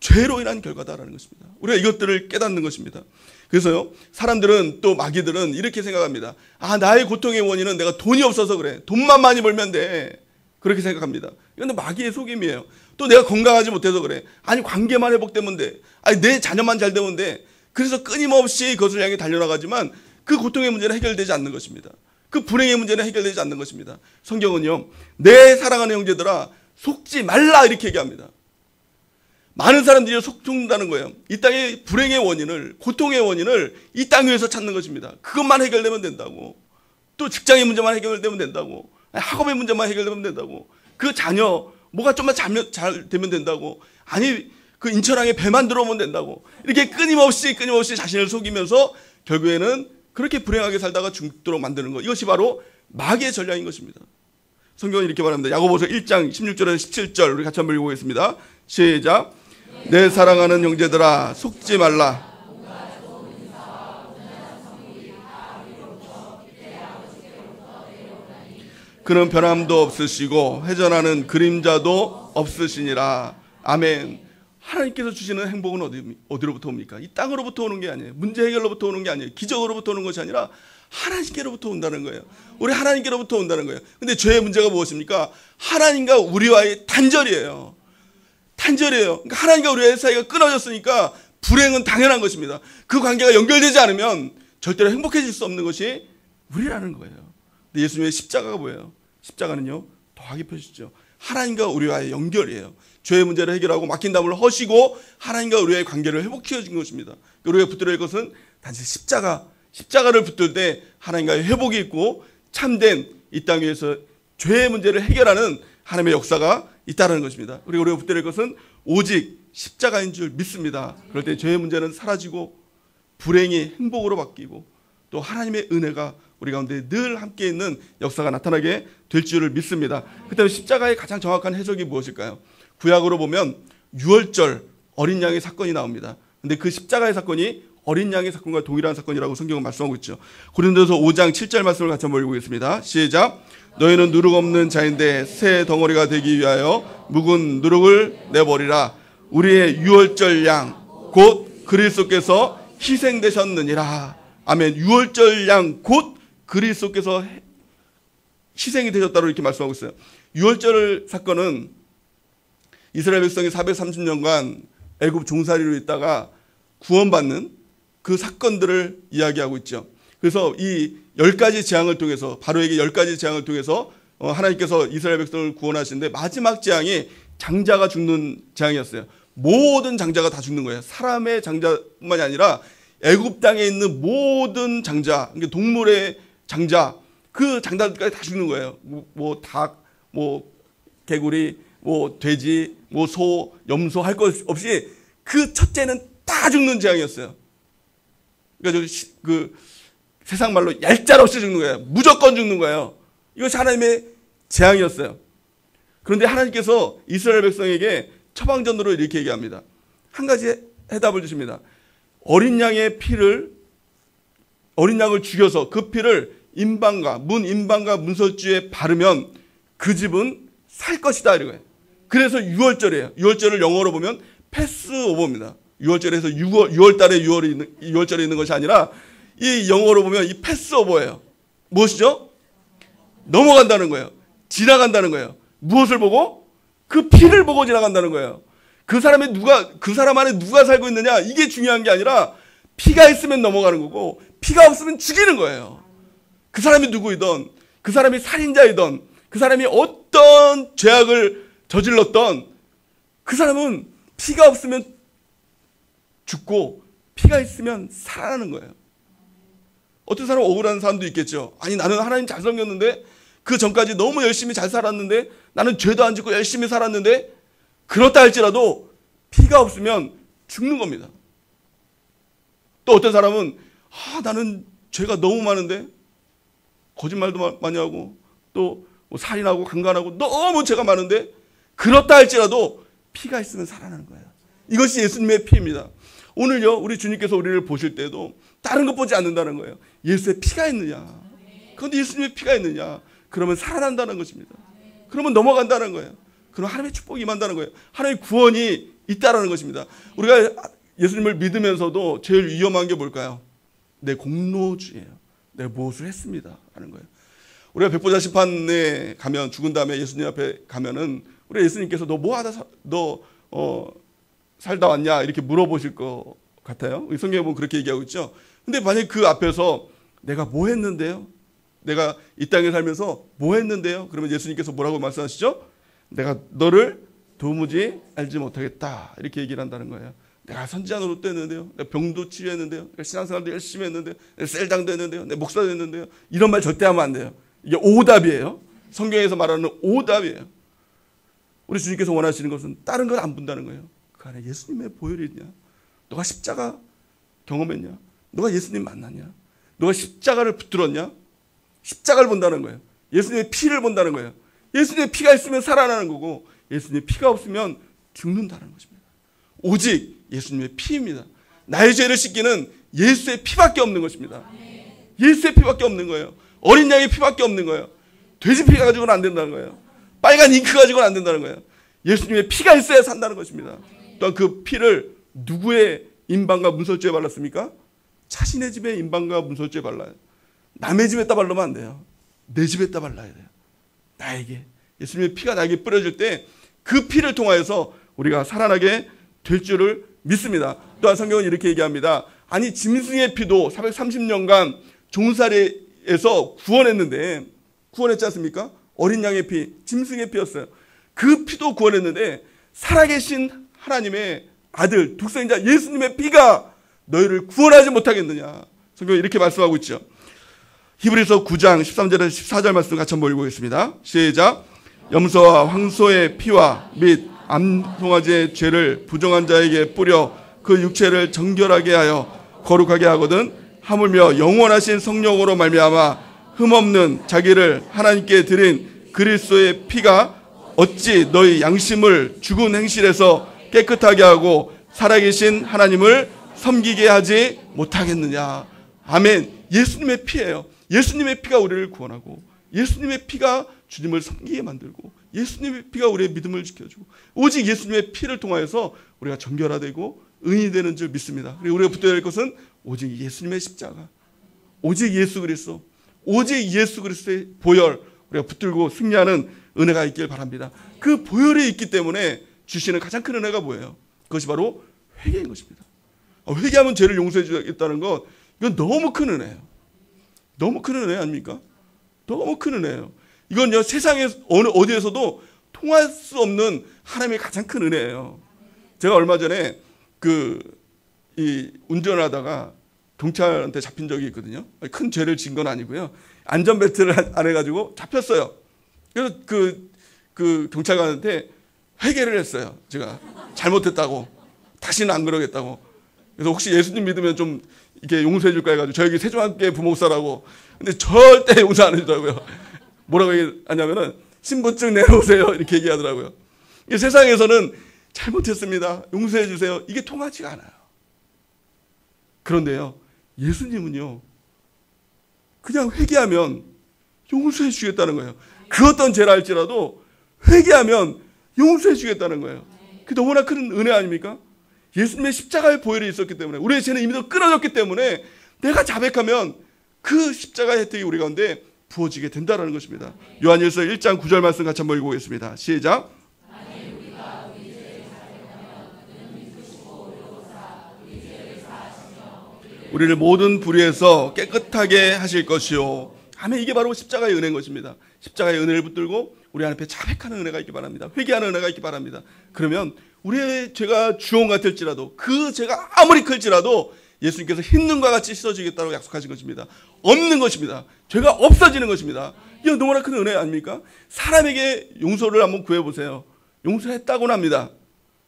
죄로 인한 결과다라는 것입니다. 우리가 이것들을 깨닫는 것입니다. 그래서요, 사람들은, 또 마귀들은 이렇게 생각합니다. 나의 고통의 원인은 내가 돈이 없어서 그래. 돈만 많이 벌면 돼. 그렇게 생각합니다. 이건 마귀의 속임이에요. 또 내가 건강하지 못해서 그래. 관계만 회복되면 돼. 내 자녀만 잘 되면 돼. 그래서 끊임없이 그것을 향해 달려나가지만 그 고통의 문제는 해결되지 않는 것입니다. 그 불행의 문제는 해결되지 않는 것입니다. 성경은요, 내 사랑하는 형제들아 속지 말라 이렇게 얘기합니다. 많은 사람들이 속는다는 거예요. 이 땅의 불행의 원인을, 고통의 원인을 이 땅 위에서 찾는 것입니다. 그것만 해결되면 된다고. 또 직장의 문제만 해결되면 된다고. 학업의 문제만 해결되면 된다고. 그 자녀 뭐가 좀만 잘 되면 된다고. 그 인천항에 배만 들어오면 된다고. 이렇게 끊임없이 자신을 속이면서 결국에는 그렇게 불행하게 살다가 죽도록 만드는 것. 이것이 바로 마귀의 전략인 것입니다. 성경은 이렇게 말합니다. 야고보서 1장 16절에서 17절 우리 같이 한번 읽어보겠습니다. 시작. 내 사랑하는 형제들아 속지 말라. 그는 변함도 없으시고 회전하는 그림자도 없으시니라. 아멘. 하나님께서 주시는 행복은 어디로부터 옵니까? 이 땅으로부터 오는 게 아니에요. 문제 해결로부터 오는 게 아니에요. 기적으로부터 오는 것이 아니라 하나님께로부터 온다는 거예요. 우리 하나님께로부터 온다는 거예요. 근데 죄의 문제가 무엇입니까? 하나님과 우리와의 단절이에요. 그러니까 하나님과 우리의 사이가 끊어졌으니까 불행은 당연한 것입니다. 그 관계가 연결되지 않으면 절대로 행복해질 수 없는 것이 우리라는 거예요. 근데 예수님의 십자가가 뭐예요? 십자가는요, 더하기 표시죠. 하나님과 우리와의 연결이에요. 죄의 문제를 해결하고 맡긴 담을 허시고 하나님과 우리의 관계를 회복시켜 준 것입니다. 우리가 붙들어야 할 것은 단지 십자가를 붙들 때 하나님과의 회복이 있고 참된 이 땅 위에서 죄의 문제를 해결하는 하나님의 역사가 있다는 것입니다. 그리고 우리가 붙들어야 할 것은 오직 십자가인 줄 믿습니다. 그럴 때 죄의 문제는 사라지고 불행이 행복으로 바뀌고 또 하나님의 은혜가 우리 가운데 늘 함께 있는 역사가 나타나게 될 줄을 믿습니다. 그렇다면 십자가의 가장 정확한 해석이 무엇일까요? 구약으로 보면 유월절 어린 양의 사건이 나옵니다. 근데 그 십자가의 사건이 어린 양의 사건과 동일한 사건이라고 성경은 말씀하고 있죠. 고린도서 5장 7절 말씀을 같이 한번 읽어보겠습니다. 시작. 너희는 누룩 없는 자인데 새 덩어리가 되기 위하여 묵은 누룩을 내버리라. 우리의 유월절 양 곧 그리스도께서 희생되셨느니라. 아멘. 유월절 양 곧 그리스도께서 희생이 되셨다고 이렇게 말씀하고 있어요. 유월절 사건은 이스라엘 백성이 430년간 애굽 종살이로 있다가 구원받는 그 사건들을 이야기하고 있죠. 그래서 이 10가지 재앙을 통해서, 바로에게 10가지 재앙을 통해서 하나님께서 이스라엘 백성을 구원하시는데 마지막 재앙이 장자가 죽는 재앙이었어요. 모든 장자가 다 죽는 거예요. 사람의 장자뿐만이 아니라 애굽 땅에 있는 모든 장자, 그러니까 동물의 장자, 그 장자들까지 다 죽는 거예요. 뭐 닭, 뭐 개구리, 뭐 돼지, 뭐 소, 염소 할 것 없이 그 첫째는 다 죽는 재앙이었어요. 그러니까 세상 말로 얄짤없이 죽는 거예요. 무조건 죽는 거예요. 이것이 하나님의 재앙이었어요. 그런데 하나님께서 이스라엘 백성에게 처방전으로 이렇게 얘기합니다. 한 가지 해답을 주십니다. 어린 양을 죽여서 그 피를 임방과 문설주에 바르면 그 집은 살 것이다 이거예요. 그래서 6월절이에요. 6월절을 영어로 보면 패스오버입니다. 6월절에서 6월달에 6월절이 있는 것이 아니라 이 영어로 보면 이 패스오버예요. 무엇이죠? 넘어간다는 거예요. 지나간다는 거예요. 무엇을 보고? 그 피를 보고 지나간다는 거예요. 그 사람 안에 누가 살고 있느냐 이게 중요한 게 아니라 피가 있으면 넘어가는 거고 피가 없으면 죽이는 거예요. 그 사람이 누구이든 그 사람이 살인자이든 그 사람이 어떤 죄악을 저질렀던 그 사람은 피가 없으면 죽고 피가 있으면 살아나는 거예요. 어떤 사람은 억울한 사람도 있겠죠. 아니 나는 하나님 잘 섬겼는데 그 전까지 너무 열심히 잘 살았는데 나는 죄도 안 짓고 열심히 살았는데 그렇다 할지라도 피가 없으면 죽는 겁니다. 또 어떤 사람은 나는 죄가 너무 많은데 거짓말도 많이 하고 또 뭐 살인하고 강간하고 너무 죄가 많은데 그렇다 할지라도 피가 있으면 살아나는 거예요. 이것이 예수님의 피입니다. 오늘요 우리 주님께서 우리를 보실 때도 다른 것 보지 않는다는 거예요. 예수의 피가 있느냐. 그런데 예수님의 피가 있느냐. 그러면 살아난다는 것입니다. 그러면 넘어간다는 거예요. 그럼 하나님의 축복이 임한다는 거예요. 하나님의 구원이 있다라는 것입니다. 우리가 예수님을 믿으면서도 제일 위험한 게 뭘까요? 내 공로주의예요. 내가 무엇을 했습니다 하는 거예요. 우리가 백보자 심판에 가면 죽은 다음에 예수님 앞에 가면은 우리 예수님께서 너 뭐 하다 살다 왔냐 이렇게 물어보실 것 같아요. 성경에 보면 그렇게 얘기하고 있죠. 근데 만약에 그 앞에서 내가 뭐 했는데요? 내가 이 땅에 살면서 뭐 했는데요? 그러면 예수님께서 뭐라고 말씀하시죠? 내가 너를 도무지 알지 못하겠다 이렇게 얘기를 한다는 거예요. 내가 선지자 노릇도 했는데요. 내가 병도 치료했는데요. 내가 신앙생활도 열심히 했는데요. 내가 셀장도 했는데요. 내가 목사도 했는데요. 이런 말 절대 하면 안 돼요. 이게 오답이에요. 성경에서 말하는 오답이에요. 우리 주님께서 원하시는 것은 다른 걸 안 본다는 거예요. 그 안에 예수님의 보혈이 있냐? 너가 십자가 경험했냐? 너가 예수님 만났냐? 너가 십자가를 붙들었냐? 십자가를 본다는 거예요. 예수님의 피를 본다는 거예요. 예수님의 피가 있으면 살아나는 거고 예수님의 피가 없으면 죽는다는 것입니다. 오직 예수님의 피입니다. 나의 죄를 씻기는 예수의 피밖에 없는 것입니다. 예수의 피밖에 없는 거예요. 어린 양의 피밖에 없는 거예요. 돼지 피 가지고는 안 된다는 거예요. 빨간 잉크 가지고는 안 된다는 거예요. 예수님의 피가 있어야 산다는 것입니다. 또한 그 피를 누구의 임방과 문설주에 발랐습니까? 자신의 집에 임방과 문설주에 발라요. 남의 집에다 바르면 안 돼요. 내 집에다 발라야 돼요. 나에게. 예수님의 피가 나에게 뿌려질 때 그 피를 통하여서 우리가 살아나게 될 줄을 믿습니다. 또한 성경은 이렇게 얘기합니다. 아니 짐승의 피도 430년간 종살이에서 구원했지 않습니까? 어린 양의 피, 짐승의 피였어요. 그 피도 구원했는데 살아계신 하나님의 아들, 독생자 예수님의 피가 너희를 구원하지 못하겠느냐. 성경이 이렇게 말씀하고 있죠. 히브리서 9장 13절에서 14절 말씀 같이 한번 읽어보겠습니다. 시작. 염소와 황소의 피와 및 암송아지의 죄를 부정한 자에게 뿌려 그 육체를 정결하게 하여 거룩하게 하거든 하물며 영원하신 성령으로 말미암아 흠없는 자기를 하나님께 드린 그리스도의 피가 어찌 너희 양심을 죽은 행실에서 깨끗하게 하고 살아계신 하나님을 섬기게 하지 못하겠느냐. 아멘. 예수님의 피예요. 예수님의 피가 우리를 구원하고 예수님의 피가 주님을 섬기게 만들고 예수님의 피가 우리의 믿음을 지켜주고 오직 예수님의 피를 통하여서 우리가 정결화되고 의인이 되는 줄 믿습니다. 그리고 우리가 붙들어야 할 것은 오직 예수님의 십자가, 오직 예수 그리스도, 오직 예수 그리스도의 보혈 우리가 붙들고 승리하는 은혜가 있길 바랍니다. 그 보혈이 있기 때문에 주시는 가장 큰 은혜가 뭐예요? 그것이 바로 회개인 것입니다. 회개하면 죄를 용서해 주겠다는 것, 이건 너무 큰 은혜예요. 너무 큰 은혜 아닙니까? 너무 큰 은혜예요. 이건요 세상에 어디에서도 통할 수 없는 하나님의 가장 큰 은혜예요. 제가 얼마 전에 운전을 하다가 경찰한테 잡힌 적이 있거든요. 큰 죄를 지은 건 아니고요. 안전벨트를 안 해가지고 잡혔어요. 그래서 그 경찰관한테 회개를 했어요. 제가 잘못했다고, 다시는 안 그러겠다고. 그래서 혹시 예수님 믿으면 좀 이렇게 용서해 줄까 해가지고 저에게 세종학교의 부목사라고. 근데 절대 용서 안 해주더라고요. 뭐라고 얘기하냐면은 신분증 내놓으세요 이렇게 얘기하더라고요. 세상에서는 잘못했습니다, 용서해 주세요, 이게 통하지가 않아요. 그런데요, 예수님은요 그냥 회개하면 용서해 주겠다는 거예요. 그 어떤 죄를 할지라도 회개하면 용서해 주겠다는 거예요. 그게 너무나 큰 은혜 아닙니까? 예수님의 십자가의 보혈이 있었기 때문에, 우리의 죄는 이미 더 끊어졌기 때문에 내가 자백하면 그 십자가의 혜택이 우리 가운데 부어지게 된다는 것입니다. 요한일서 1장 9절 말씀 같이 한번 읽어보겠습니다. 시작. 우리를 모든 불의에서 깨끗하게 하실 것이요. 아멘. 이게 바로 십자가의 은혜인 것입니다. 십자가의 은혜를 붙들고 우리 앞에 자백하는 은혜가 있기 바랍니다. 회개하는 은혜가 있기 바랍니다. 그러면 우리의 죄가 주홍 같을지라도, 그 죄가 아무리 클지라도 예수님께서 흰 눈과 같이 씻어지겠다고 약속하신 것입니다. 없는 것입니다. 죄가 없어지는 것입니다. 이거 너무나 큰 은혜 아닙니까? 사람에게 용서를 한번 구해보세요. 용서했다고 합니다.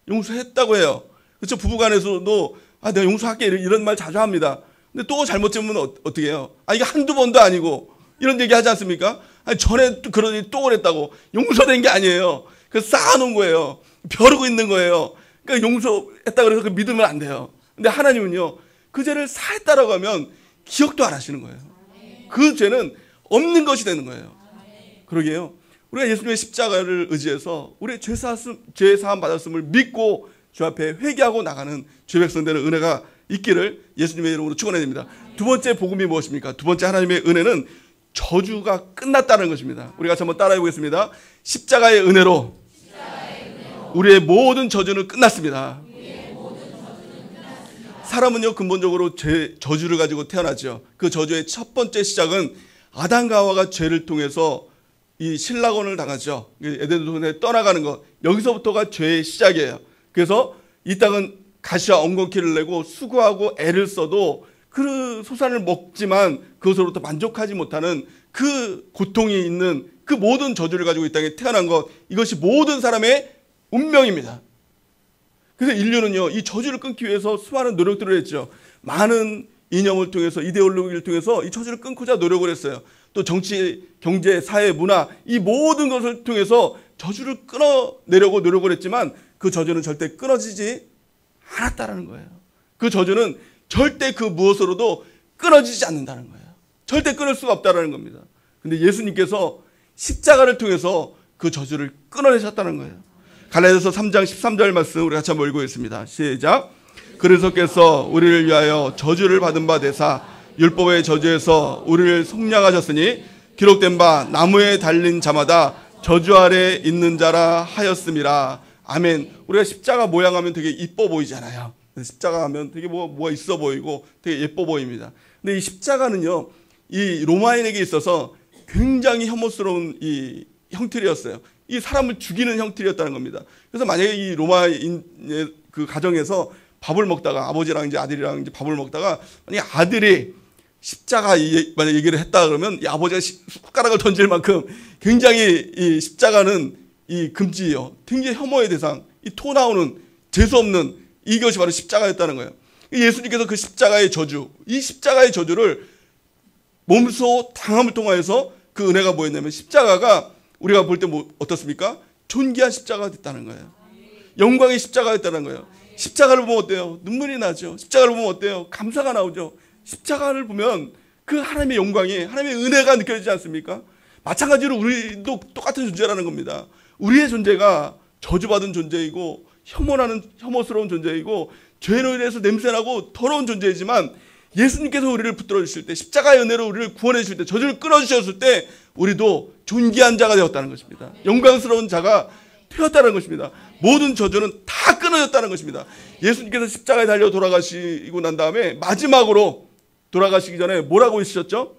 용서했다고 해요. 그렇죠? 부부간에서도 내가 용서할게 이런 말 자주 합니다. 근데 또 잘못하면 어떻게 해요? 이게 한두 번도 아니고 이런 얘기 하지 않습니까? 전에 그러더니 또 그랬다고. 용서된 게 아니에요. 그래서 쌓아놓은 거예요. 벼르고 있는 거예요. 그러니까 용서했다 그래서 그 믿으면 안 돼요. 근데 하나님은요, 그 죄를 사했다라고 하면 기억도 안 하시는 거예요. 그 죄는 없는 것이 되는 거예요. 그러게요. 우리가 예수님의 십자가를 의지해서 우리의 죄 사함 받았음을 믿고 주 앞에 회개하고 나가는 죄 백성 되는 은혜가 있기를 예수님의 이름으로 축원해드립니다. 두 번째 복음이 무엇입니까? 두 번째 하나님의 은혜는 저주가 끝났다는 것입니다. 우리가 한번 따라해 보겠습니다. 십자가의 은혜로 우리의 모든 저주는 끝났습니다. 사람은요, 근본적으로 저주를 가지고 태어나죠. 그 저주의 첫 번째 시작은 아담과 하와가 죄를 통해서 이 신라곤을 당하죠. 에덴 동산에 떠나가는 것, 여기서부터가 죄의 시작이에요. 그래서 이 땅은 가시와 엉겅퀴를 내고 수고하고 애를 써도 그 소산을 먹지만 그것으로부터 만족하지 못하는 그 고통이 있는 그 모든 저주를 가지고 이 땅에 태어난 것, 이것이 모든 사람의 운명입니다. 그래서 인류는요, 이 저주를 끊기 위해서 수많은 노력들을 했죠. 많은 이념을 통해서, 이데올로기를 통해서 이 저주를 끊고자 노력을 했어요. 또 정치, 경제, 사회, 문화, 이 모든 것을 통해서 저주를 끊어내려고 노력을 했지만 그 저주는 절대 끊어지지 않았다는 거예요. 그 저주는 절대 그 무엇으로도 끊어지지 않는다는 거예요. 절대 끊을 수가 없다는 겁니다. 근데 예수님께서 십자가를 통해서 그 저주를 끊어내셨다는 거예요. 갈라디아서 3장 13절 말씀 우리 같이 한번 읽겠습니다. 시작. 그리스도께서 우리를 위하여 저주를 받은 바 되사 율법의 저주에서 우리를 속량하셨으니 기록된 바 나무에 달린 자마다 저주 아래 있는 자라 하였음이라. 아멘. 우리가 십자가 모양하면 되게 이뻐 보이잖아요. 십자가 하면 되게 뭐가 있어 보이고 되게 예뻐 보입니다. 근데 이 십자가는요, 이 로마인에게 있어서 굉장히 혐오스러운 이 형틀이었어요. 이 사람을 죽이는 형틀이었다는 겁니다. 그래서 만약에 이 로마인의 그 가정에서 밥을 먹다가, 아버지랑 이제 아들이랑 이제 밥을 먹다가 만약에 아들이 십자가 만약 얘기를 했다 그러면 이 아버지가 숟가락을 던질 만큼 굉장히 이 십자가는 이 금지예요. 굉장히 혐오의 대상, 이 토 나오는 재수 없는 이것이 바로 십자가였다는 거예요. 예수님께서 그 십자가의 저주, 이 십자가의 저주를 몸소 당함을 통하여서 그 은혜가 뭐였냐면 십자가가 우리가 볼 때 뭐 어떻습니까? 존귀한 십자가가 됐다는 거예요. 영광의 십자가가 됐다는 거예요. 십자가를 보면 어때요? 눈물이 나죠. 십자가를 보면 어때요? 감사가 나오죠. 십자가를 보면 그 하나님의 영광이, 하나님의 은혜가 느껴지지 않습니까? 마찬가지로 우리도 똑같은 존재라는 겁니다. 우리의 존재가 저주받은 존재이고 혐오스러운 존재이고 죄로 인해서 냄새나고 더러운 존재이지만 예수님께서 우리를 붙들어 주실 때, 십자가의 은혜로 우리를 구원해 주실 때, 저주를 끊어 주셨을 때 우리도 존귀한 자가 되었다는 것입니다. 영광스러운 자가 되었다는 것입니다. 모든 저주는 다 끊어졌다는 것입니다. 예수님께서 십자가에 달려 돌아가시고 난 다음에 마지막으로 돌아가시기 전에 뭐라고 하셨죠?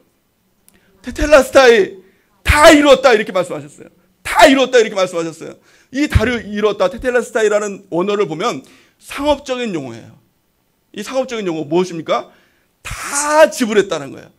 테텔라스타이, 다 이루었다 이렇게 말씀하셨어요. 다 이루었다 이렇게 말씀하셨어요. 이 다 이루었다, 테텔라스타이라는 원어를 보면 상업적인 용어예요. 이 상업적인 용어 무엇입니까? 다 지불했다는 거예요.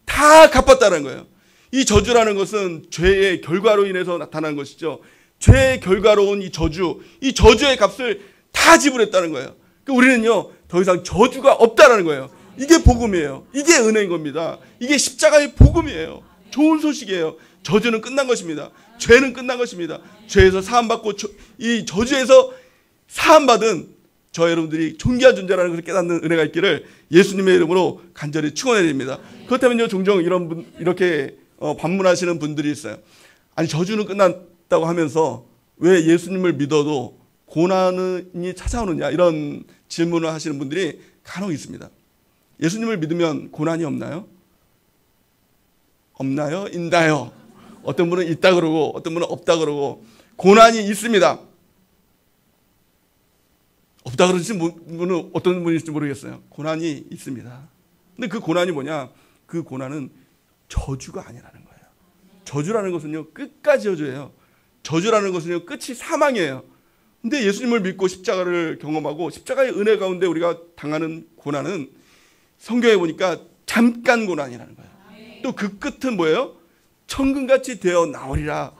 다 갚았다는 거예요. 이 저주라는 것은 죄의 결과로 인해서 나타난 것이죠. 죄의 결과로 온 이 저주의 값을 다 지불했다는 거예요. 우리는요, 더 이상 저주가 없다라는 거예요. 이게 복음이에요. 이게 은혜인 겁니다. 이게 십자가의 복음이에요. 좋은 소식이에요. 저주는 끝난 것입니다. 죄는 끝난 것입니다. 죄에서 사함받고 이 저주에서 사함받은 저 여러분들이 존귀한 존재라는 것을 깨닫는 은혜가 있기를 예수님의 이름으로 간절히 축원해드립니다. 그렇다면요, 종종 이런 분, 이렇게 반문하시는 분들이 있어요. 아니, 저주는 끝났다고 하면서 왜 예수님을 믿어도 고난이 찾아오느냐, 이런 질문을 하시는 분들이 간혹 있습니다. 예수님을 믿으면 고난이 없나요? 없나요? 있나요? 어떤 분은 있다 그러고 어떤 분은 없다 그러고. 고난이 있습니다. 없다 그러시는 분은 어떤 분일지 모르겠어요. 고난이 있습니다. 근데 그 고난이 뭐냐? 그 고난은 저주가 아니라는 거예요. 저주라는 것은요, 끝까지 저주예요. 저주라는 것은요, 끝이 사망이에요. 근데 예수님을 믿고 십자가를 경험하고 십자가의 은혜 가운데 우리가 당하는 고난은 성경에 보니까 잠깐 고난이라는 거예요. 또 그 끝은 뭐예요? 천금같이 되어 나오리라.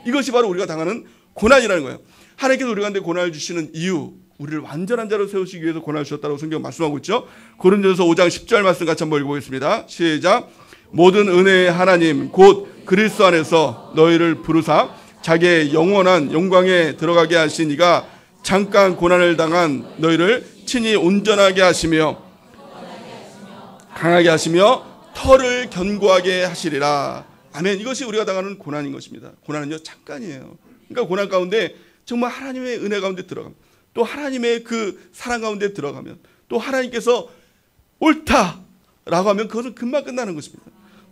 이것이 바로 우리가 당하는 고난이라는 거예요. 하나님께서 우리 가운데 고난을 주시는 이유, 우리를 완전한 자로 세우시기 위해서 고난을 주셨다고 성경 말씀하고 있죠. 고린도전서 5장 10절 말씀 같이 한번 읽어보겠습니다. 시작. 모든 은혜의 하나님 곧 그리스도 안에서 너희를 부르사 자기의 영원한 영광에 들어가게 하신 이가 잠깐 고난을 당한 너희를 친히 온전하게 하시며 강하게 하시며 터를 견고하게 하시리라. 아멘. 이것이 우리가 당하는 고난인 것입니다. 고난은요, 잠깐이에요. 그러니까 고난 가운데 정말 하나님의 은혜 가운데 들어가면, 또 하나님의 그 사랑 가운데 들어가면, 또 하나님께서 옳다라고 하면 그것은 금방 끝나는 것입니다.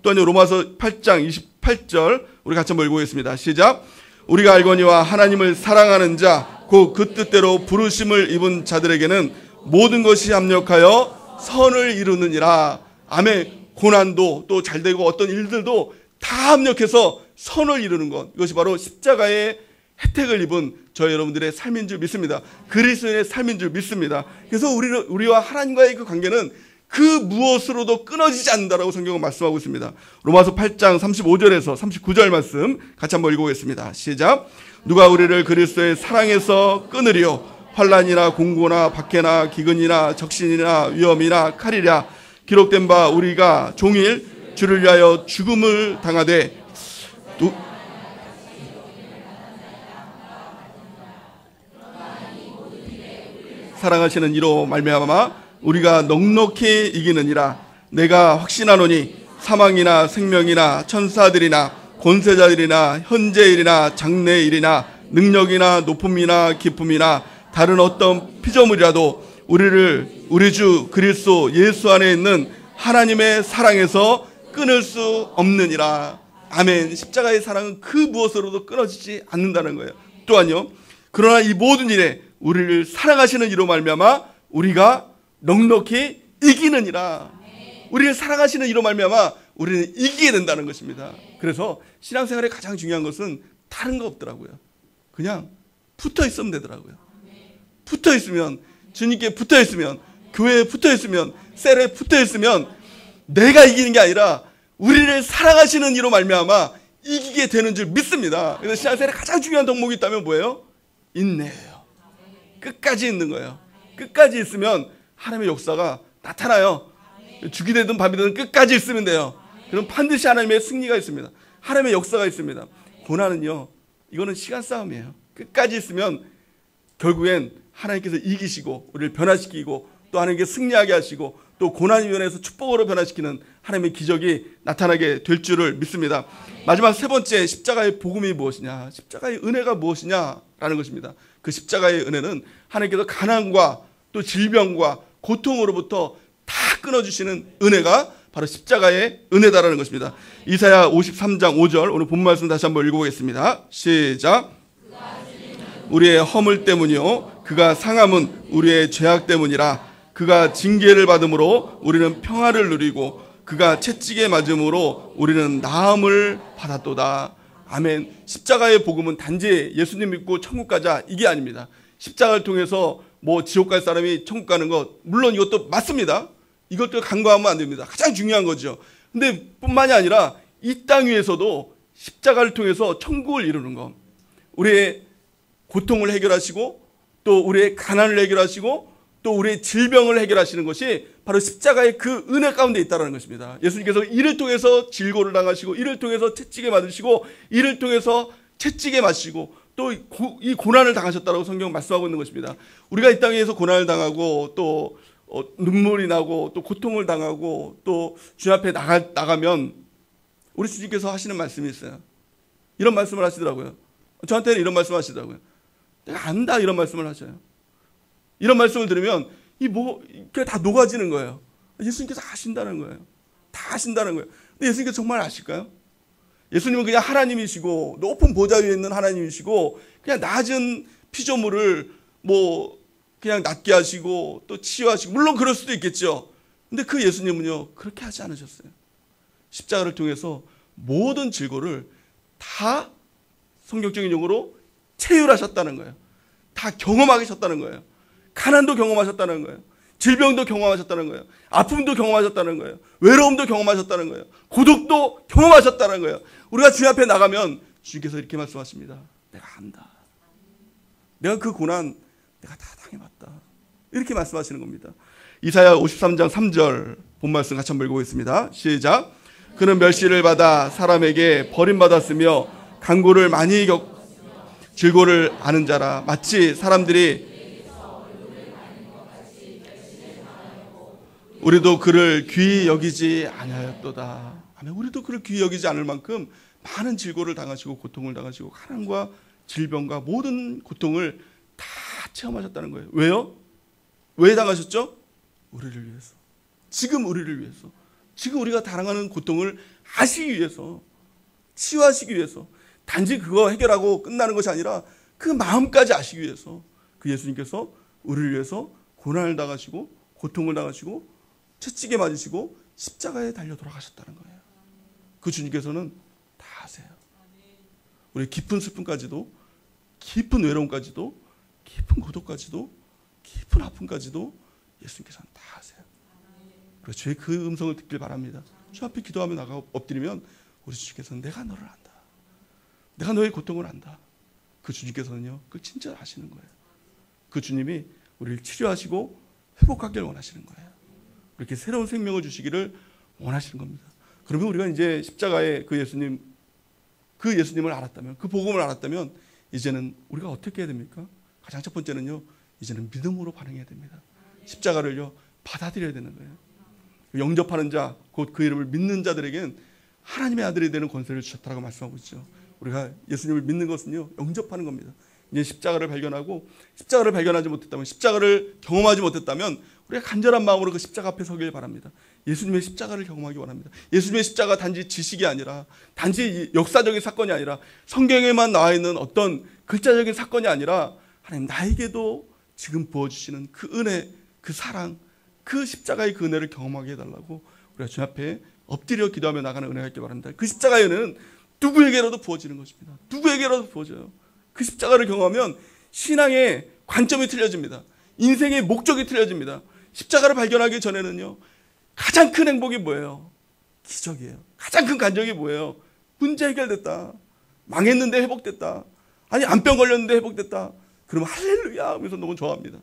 또한요, 로마서 8장 28절 우리 같이 한번 읽어보겠습니다. 시작. 우리가 알거니와 하나님을 사랑하는 자 곧 그 뜻대로 부르심을 입은 자들에게는 모든 것이 합력하여 선을 이루느니라. 아멘. 고난도 또 잘되고 어떤 일들도 다 합력해서 선을 이루는 것, 이것이 바로 십자가의 혜택을 입은 저 여러분들의 삶인 줄 믿습니다. 그리스도인의 삶인 줄 믿습니다. 그래서 우리와 하나님과의 그 관계는 그 무엇으로도 끊어지지 않는다라고 성경은 말씀하고 있습니다. 로마서 8장 35절에서 39절 말씀 같이 한번 읽어보겠습니다. 시작. 누가 우리를 그리스도의 사랑에서 끊으리요? 환난이나 공고나 박해나 기근이나 적신이나 위험이나 칼이랴. 기록된 바 우리가 종일 주를 위하여 죽음을 당하되 사랑하시는 이로 말미암아 우리가 넉넉히 이기느니라. 내가 확신하노니 사망이나 생명이나 천사들이나 권세자들이나 현재일이나 장래일이나 능력이나 높음이나 기쁨이나 다른 어떤 피조물이라도 우리 주 그리스도 예수 안에 있는 하나님의 사랑에서 끊을 수 없느니라. 아멘. 십자가의 사랑은 그 무엇으로도 끊어지지 않는다는 거예요. 또한요, 그러나 이 모든 일에 우리를 사랑하시는 이로 말미암아 우리가 넉넉히 이기느니라. 우리를 사랑하시는 이로 말미암아 우리는 이기게 된다는 것입니다. 그래서 신앙생활의 가장 중요한 것은 다른 거 없더라고요. 그냥 붙어 있으면 되더라고요. 붙어 있으면, 주님께 붙어 있으면, 교회에 붙어 있으면, 셀에 붙어 있으면 내가 이기는 게 아니라 우리를 사랑하시는 이로 말미암아 이기게 되는 줄 믿습니다. 그래서 신앙생활의 가장 중요한 덕목이 있다면 뭐예요? 인내예요. 끝까지 있는 거예요. 끝까지 있으면 하나님의 역사가 나타나요. 죽이 되든 밥이 되든 끝까지 있으면 돼요. 그럼 반드시 하나님의 승리가 있습니다. 하나님의 역사가 있습니다. 고난은요, 이거는 시간 싸움이에요. 끝까지 있으면 결국엔 하나님께서 이기시고 우리를 변화시키고 또 하나님께 승리하게 하시고 또 고난이 변해서 축복으로 변화시키는 하나님의 기적이 나타나게 될 줄을 믿습니다. 마지막 세 번째, 십자가의 복음이 무엇이냐, 십자가의 은혜가 무엇이냐라는 것입니다. 그 십자가의 은혜는 하나님께서 가난과 또 질병과 고통으로부터 다 끊어주시는 은혜가 바로 십자가의 은혜다라는 것입니다. 이사야 53장 5절 오늘 본 말씀 다시 한번 읽어보겠습니다. 시작. 우리의 허물 때문이요 그가 상함은 우리의 죄악 때문이라. 그가 징계를 받음으로 우리는 평화를 누리고 그가 채찍에 맞음으로 우리는 나음을 받았도다. 아멘. 십자가의 복음은 단지 예수님 믿고 천국 가자 이게 아닙니다. 십자가를 통해서 뭐 지옥 갈 사람이 천국 가는 것, 물론 이것도 맞습니다. 이것도 간과하면 안 됩니다. 가장 중요한 거죠. 근데 뿐만이 아니라 이 땅 위에서도 십자가를 통해서 천국을 이루는 것, 우리의 고통을 해결하시고 또 우리의 가난을 해결하시고 또 우리의 질병을 해결하시는 것이 바로 십자가의 그 은혜 가운데 있다는 것입니다. 예수님께서 이를 통해서 질고를 당하시고, 이를 통해서 채찍에 맞으시고, 이를 통해서 채찍에 맞으시고, 또 이 고난을 당하셨다고 성경은 말씀하고 있는 것입니다. 우리가 이 땅에서 고난을 당하고 또 눈물이 나고 또 고통을 당하고 또 주님 앞에 나가면 우리 주님께서 하시는 말씀이 있어요. 이런 말씀을 하시더라고요. 저한테는 이런 말씀 하시더라고요. 내가 안다, 이런 말씀을 하셔요. 이런 말씀을 들으면 그게 다 녹아지는 거예요. 예수님께서 아신다는 거예요. 다 아신다는 거예요. 근데 예수님께서 정말 아실까요? 예수님은 그냥 하나님이시고 높은 보좌 위에 있는 하나님이시고 그냥 낮은 피조물을 그냥 낫게 하시고 또 치유하시고, 물론 그럴 수도 있겠죠. 근데 그 예수님은요, 그렇게 하지 않으셨어요. 십자가를 통해서 모든 질고를 다 성경적인 용어로 체휼하셨다는 거예요. 다 경험하셨다는 거예요. 가난도 경험하셨다는 거예요. 질병도 경험하셨다는 거예요. 아픔도 경험하셨다는 거예요. 외로움도 경험하셨다는 거예요. 고독도 경험하셨다는 거예요. 우리가 주님 앞에 나가면 주님께서 이렇게 말씀하십니다. 내가 안다. 내가 그 고난 내가 다 당해봤다. 이렇게 말씀하시는 겁니다. 이사야 53장 3절 본 말씀 같이 한번 읽어보겠습니다. 시작. 그는 멸시를 받아 사람에게 버림받았으며 간고를 많이 질고를 아는 자라. 마치 사람들이 우리도 그를 귀히 여기지 아니하였도다. 우리도 그를 귀히 여기지 않을 만큼 많은 질고를 당하시고 고통을 당하시고 가난과 질병과 모든 고통을 다 체험하셨다는 거예요. 왜요? 왜 당하셨죠? 우리를 위해서. 지금 우리를 위해서. 지금 우리가 당하는 고통을 아시기 위해서, 치유하시기 위해서, 단지 그거 해결하고 끝나는 것이 아니라 그 마음까지 아시기 위해서 그 예수님께서 우리를 위해서 고난을 당하시고 고통을 당하시고 채찍에 맞으시고 십자가에 달려 돌아가셨다는 거예요. 그 주님께서는 다 아세요. 우리 깊은 슬픔까지도, 깊은 외로움까지도, 깊은 고독까지도, 깊은 아픔까지도 예수님께서는 다 아세요. 그래서 주의 그 음성을 듣길 바랍니다. 주 앞에 기도하며 나가 엎드리면 우리 주님께서는 내가 너를 안다. 내가 너의 고통을 안다. 그 주님께서는요, 그걸 진짜 아시는 거예요. 그 주님이 우리를 치료하시고 회복하길 원하시는 거예요. 이렇게 새로운 생명을 주시기를 원하시는 겁니다. 그러면 우리가 이제 십자가의 그 예수님을 알았다면, 그 복음을 알았다면 이제는 우리가 어떻게 해야 됩니까? 가장 첫 번째는요, 이제는 믿음으로 반응해야 됩니다. 십자가를요, 받아들여야 되는 거예요. 영접하는 자, 곧 그 이름을 믿는 자들에겐 하나님의 아들이 되는 권세를 주셨다고 말씀하고 있죠. 우리가 예수님을 믿는 것은요, 영접하는 겁니다. 이제 십자가를 발견하고, 십자가를 발견하지 못했다면, 십자가를 경험하지 못했다면 우리가 간절한 마음으로 그 십자가 앞에 서길 바랍니다. 예수님의 십자가를 경험하기 원합니다. 예수님의 십자가 단지 지식이 아니라, 단지 역사적인 사건이 아니라, 성경에만 나와 있는 어떤 글자적인 사건이 아니라, 하나님 나에게도 지금 부어주시는 그 은혜, 그 사랑, 그 십자가의 그 은혜를 경험하게 해달라고 우리가 주님 앞에 엎드려 기도하며 나가는 은혜가 있길 바랍니다. 그 십자가의 은혜는 누구에게라도 부어지는 것입니다. 누구에게라도 부어져요. 그 십자가를 경험하면 신앙의 관점이 틀려집니다. 인생의 목적이 틀려집니다. 십자가를 발견하기 전에는요, 가장 큰 행복이 뭐예요? 기적이에요. 가장 큰 간적이 뭐예요? 문제 해결됐다. 망했는데 회복됐다. 아니, 암병 걸렸는데 회복됐다. 그러면 할렐루야 하면서 너무 좋아합니다.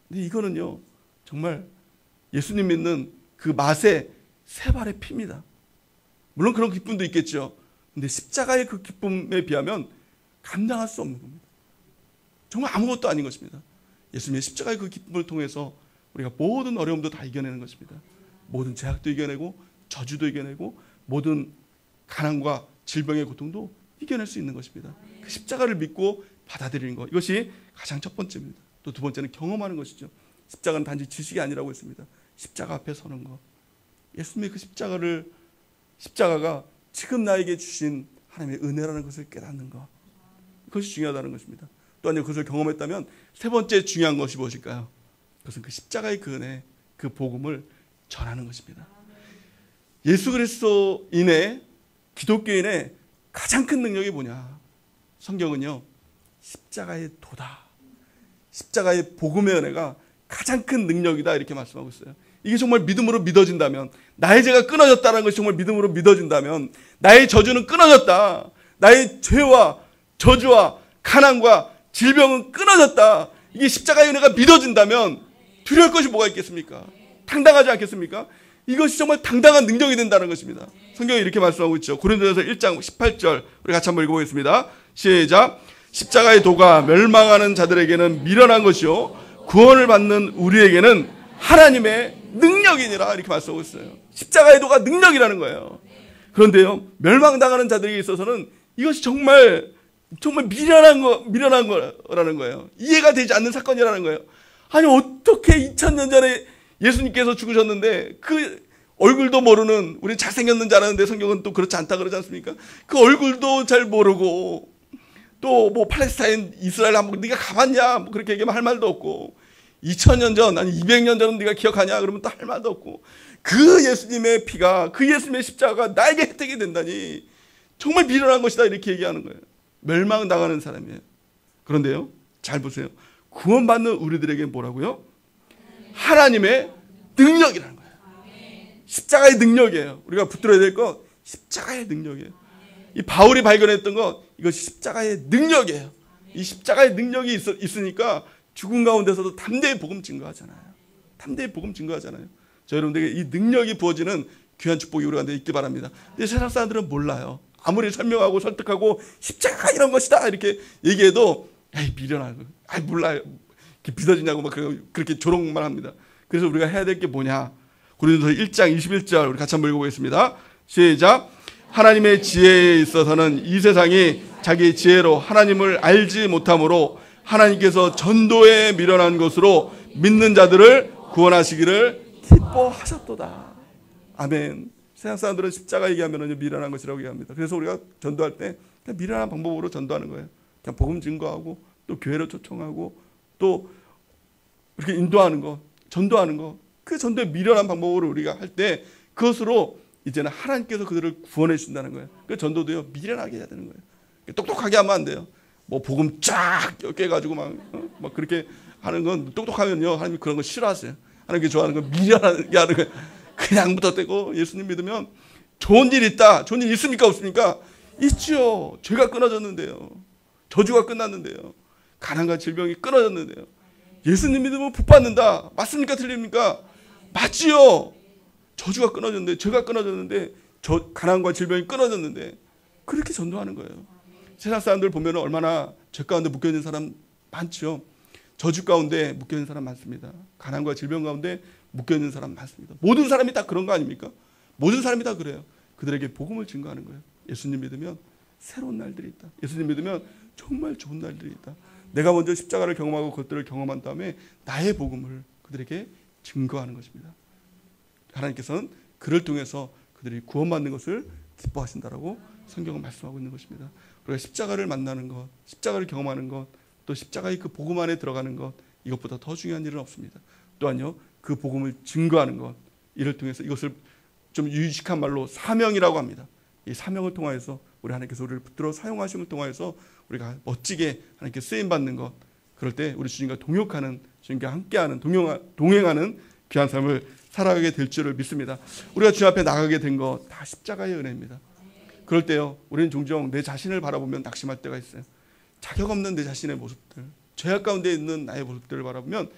근데 이거는요, 정말 예수님 믿는 그 맛의 세 발의 피입니다. 물론 그런 기쁨도 있겠죠. 근데 십자가의 그 기쁨에 비하면 감당할 수 없는 겁니다. 정말 아무것도 아닌 것입니다. 예수님의 십자가의 그 기쁨을 통해서 우리가 모든 어려움도 다 이겨내는 것입니다. 모든 제약도 이겨내고, 저주도 이겨내고, 모든 가난과 질병의 고통도 이겨낼 수 있는 것입니다. 그 십자가를 믿고 받아들이는 것, 이것이 가장 첫 번째입니다. 또 두 번째는 경험하는 것이죠. 십자가는 단지 지식이 아니라고 했습니다. 십자가 앞에 서는 것, 예수님의 그 십자가가 지금 나에게 주신 하나님의 은혜라는 것을 깨닫는 것, 그것이 중요하다는 것입니다. 또한 그것을 경험했다면 세 번째 중요한 것이 무엇일까요? 그것은 그 십자가의 그 은혜, 그 복음을 전하는 것입니다. 예수 그리스도인의, 기독교인의 가장 큰 능력이 뭐냐? 성경은요, 십자가의 도다, 십자가의 복음의 은혜가 가장 큰 능력이다, 이렇게 말씀하고 있어요. 이게 정말 믿음으로 믿어진다면, 나의 죄가 끊어졌다는 것이 정말 믿음으로 믿어진다면, 나의 저주는 끊어졌다, 나의 죄와 저주와 가난과 질병은 끊어졌다, 이게 십자가의 은혜가 믿어진다면 두려울 것이 뭐가 있겠습니까? 당당하지 않겠습니까? 이것이 정말 당당한 능력이 된다는 것입니다. 성경이 이렇게 말씀하고 있죠. 고린도전서 1장 18절 우리 같이 한번 읽어보겠습니다. 시작. 십자가의 도가 멸망하는 자들에게는 미련한 것이요 구원을 받는 우리에게는 하나님의 능력이니라 이렇게 말씀하고 있어요. 십자가의 도가 능력이라는 거예요. 그런데요, 멸망당하는 자들에게 있어서는 이것이 정말 미련한 거라는 거예요. 이해가 되지 않는 사건이라는 거예요. 아니 어떻게 2000년 전에 예수님께서 죽으셨는데 그 얼굴도 모르는, 우리 잘생겼는 줄 알았는데 성경은 또 그렇지 않다 그러지 않습니까? 그 얼굴도 잘 모르고 또 뭐 팔레스타인 이스라엘 한번 네가 가봤냐 뭐 그렇게 얘기하면 할 말도 없고, 2000년 전 아니 200년 전은 네가 기억하냐 그러면 또 할 말도 없고, 그 예수님의 피가, 그 예수님의 십자가가 나에게 혜택이 된다니 정말 미련한 것이다 이렇게 얘기하는 거예요. 멸망당하는 사람이에요. 그런데요, 잘 보세요. 구원받는 우리들에게 뭐라고요? 하나님의 능력이라는 거예요. 십자가의 능력이에요. 우리가 붙들어야 될 것, 십자가의 능력이에요. 이 바울이 발견했던 것, 이것이 십자가의 능력이에요. 이 십자가의 능력이 있으니까 죽은 가운데서도 담대히 복음 증거하잖아요. 담대히 복음 증거하잖아요. 저 여러분들에게 이 능력이 부어지는 귀한 축복이 우리 가운데 있기 바랍니다. 근데 세상 사람들은 몰라요. 아무리 설명하고 설득하고 십자가 이런 것이다 이렇게 얘기해도 에이 미련하고, 아이 몰라요, 믿어지냐고 막 그렇게 조롱만 합니다. 그래서 우리가 해야 될 게 뭐냐? 고린도서 1장 21절 우리 같이 한번 읽어보겠습니다. 시작. 하나님의 지혜에 있어서는 이 세상이 자기 지혜로 하나님을 알지 못하므로 하나님께서 전도에 미련한 것으로 믿는 자들을 구원하시기를 기뻐하셨도다. 아멘. 세상 사람들은 십자가 얘기하면 미련한 것이라고 얘기합니다. 그래서 우리가 전도할 때 그냥 미련한 방법으로 전도하는 거예요. 그냥 복음 증거하고 또 교회로 초청하고 또 이렇게 인도하는 거, 전도하는 거, 그 전도의 미련한 방법으로 우리가 할 때 그것으로 이제는 하나님께서 그들을 구원해 주신다는 거예요. 그 전도도요, 미련하게 해야 되는 거예요. 똑똑하게 하면 안 돼요. 뭐 복음 쫙 깨가지고 막 그렇게 하는 건, 똑똑하면요 하나님 그런 거 싫어하세요. 하나님께 좋아하는 건 미련하게 하는 거예요. 그냥 묻어대고 예수님 믿으면 좋은 일 있다. 좋은 일 있습니까 없습니까? 있지요. 죄가 끊어졌는데요. 저주가 끝났는데요. 가난과 질병이 끊어졌는데요. 예수님 믿으면 복 받는다. 맞습니까 틀립니까? 맞지요. 저주가 끊어졌는데, 죄가 끊어졌는데, 가난과 질병이 끊어졌는데 그렇게 전도하는 거예요. 세상 사람들 보면 얼마나 죄 가운데 묶여있는 사람 많죠. 저주 가운데 묶여있는 사람 많습니다. 가난과 질병 가운데 묶여있는 사람 많습니다. 모든 사람이 다 그런 거 아닙니까? 모든 사람이 다 그래요. 그들에게 복음을 증거하는 거예요. 예수님 믿으면 새로운 날들이 있다. 예수님 믿으면 정말 좋은 날들이 있다. 내가 먼저 십자가를 경험하고 그것들을 경험한 다음에 나의 복음을 그들에게 증거하는 것입니다. 하나님께서는 그를 통해서 그들이 구원받는 것을 기뻐하신다라고 성경은 말씀하고 있는 것입니다. 우리가 십자가를 만나는 것, 십자가를 경험하는 것, 또 십자가의 그 복음 안에 들어가는 것, 이것보다 더 중요한 일은 없습니다. 또한요, 그 복음을 증거하는 것, 이를 통해서 이것을 좀 유식한 말로 사명이라고 합니다. 이 사명을 통하여서 우리 하나님께서 우리를 붙들어 사용하심을 통하여서 우리가 멋지게 하나님께 쓰임받는 것, 그럴 때 우리 주님과 동역하는, 주님과 함께하는, 동행하는 귀한 삶을 살아가게 될 줄을 믿습니다. 우리가 주님 앞에 나가게 된 것 다 십자가의 은혜입니다. 그럴 때요, 우리는 종종 내 자신을 바라보면 낙심할 때가 있어요. 자격 없는 내 자신의 모습들, 죄악 가운데 있는 나의 모습들을 바라보면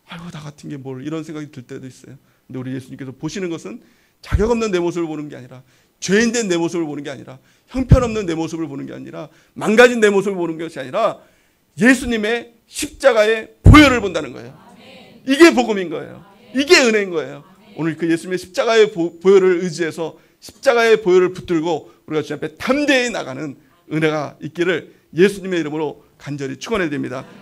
아이고 나 같은 게 뭘, 이런 생각이 들 때도 있어요. 근데 우리 예수님께서 보시는 것은 자격 없는 내 모습을 보는 게 아니라, 죄인된 내 모습을 보는 게 아니라, 형편없는 내 모습을 보는 게 아니라, 망가진 내 모습을 보는 것이 아니라 예수님의 십자가의 보혈을 본다는 거예요. 이게 복음인 거예요. 이게 은혜인 거예요. 오늘 그 예수님의 십자가의 보혈을 의지해서 십자가의 보혈을 붙들고 우리가 주님 앞에 담대히 나가는 은혜가 있기를 예수님의 이름으로 간절히 축원해야 됩니다.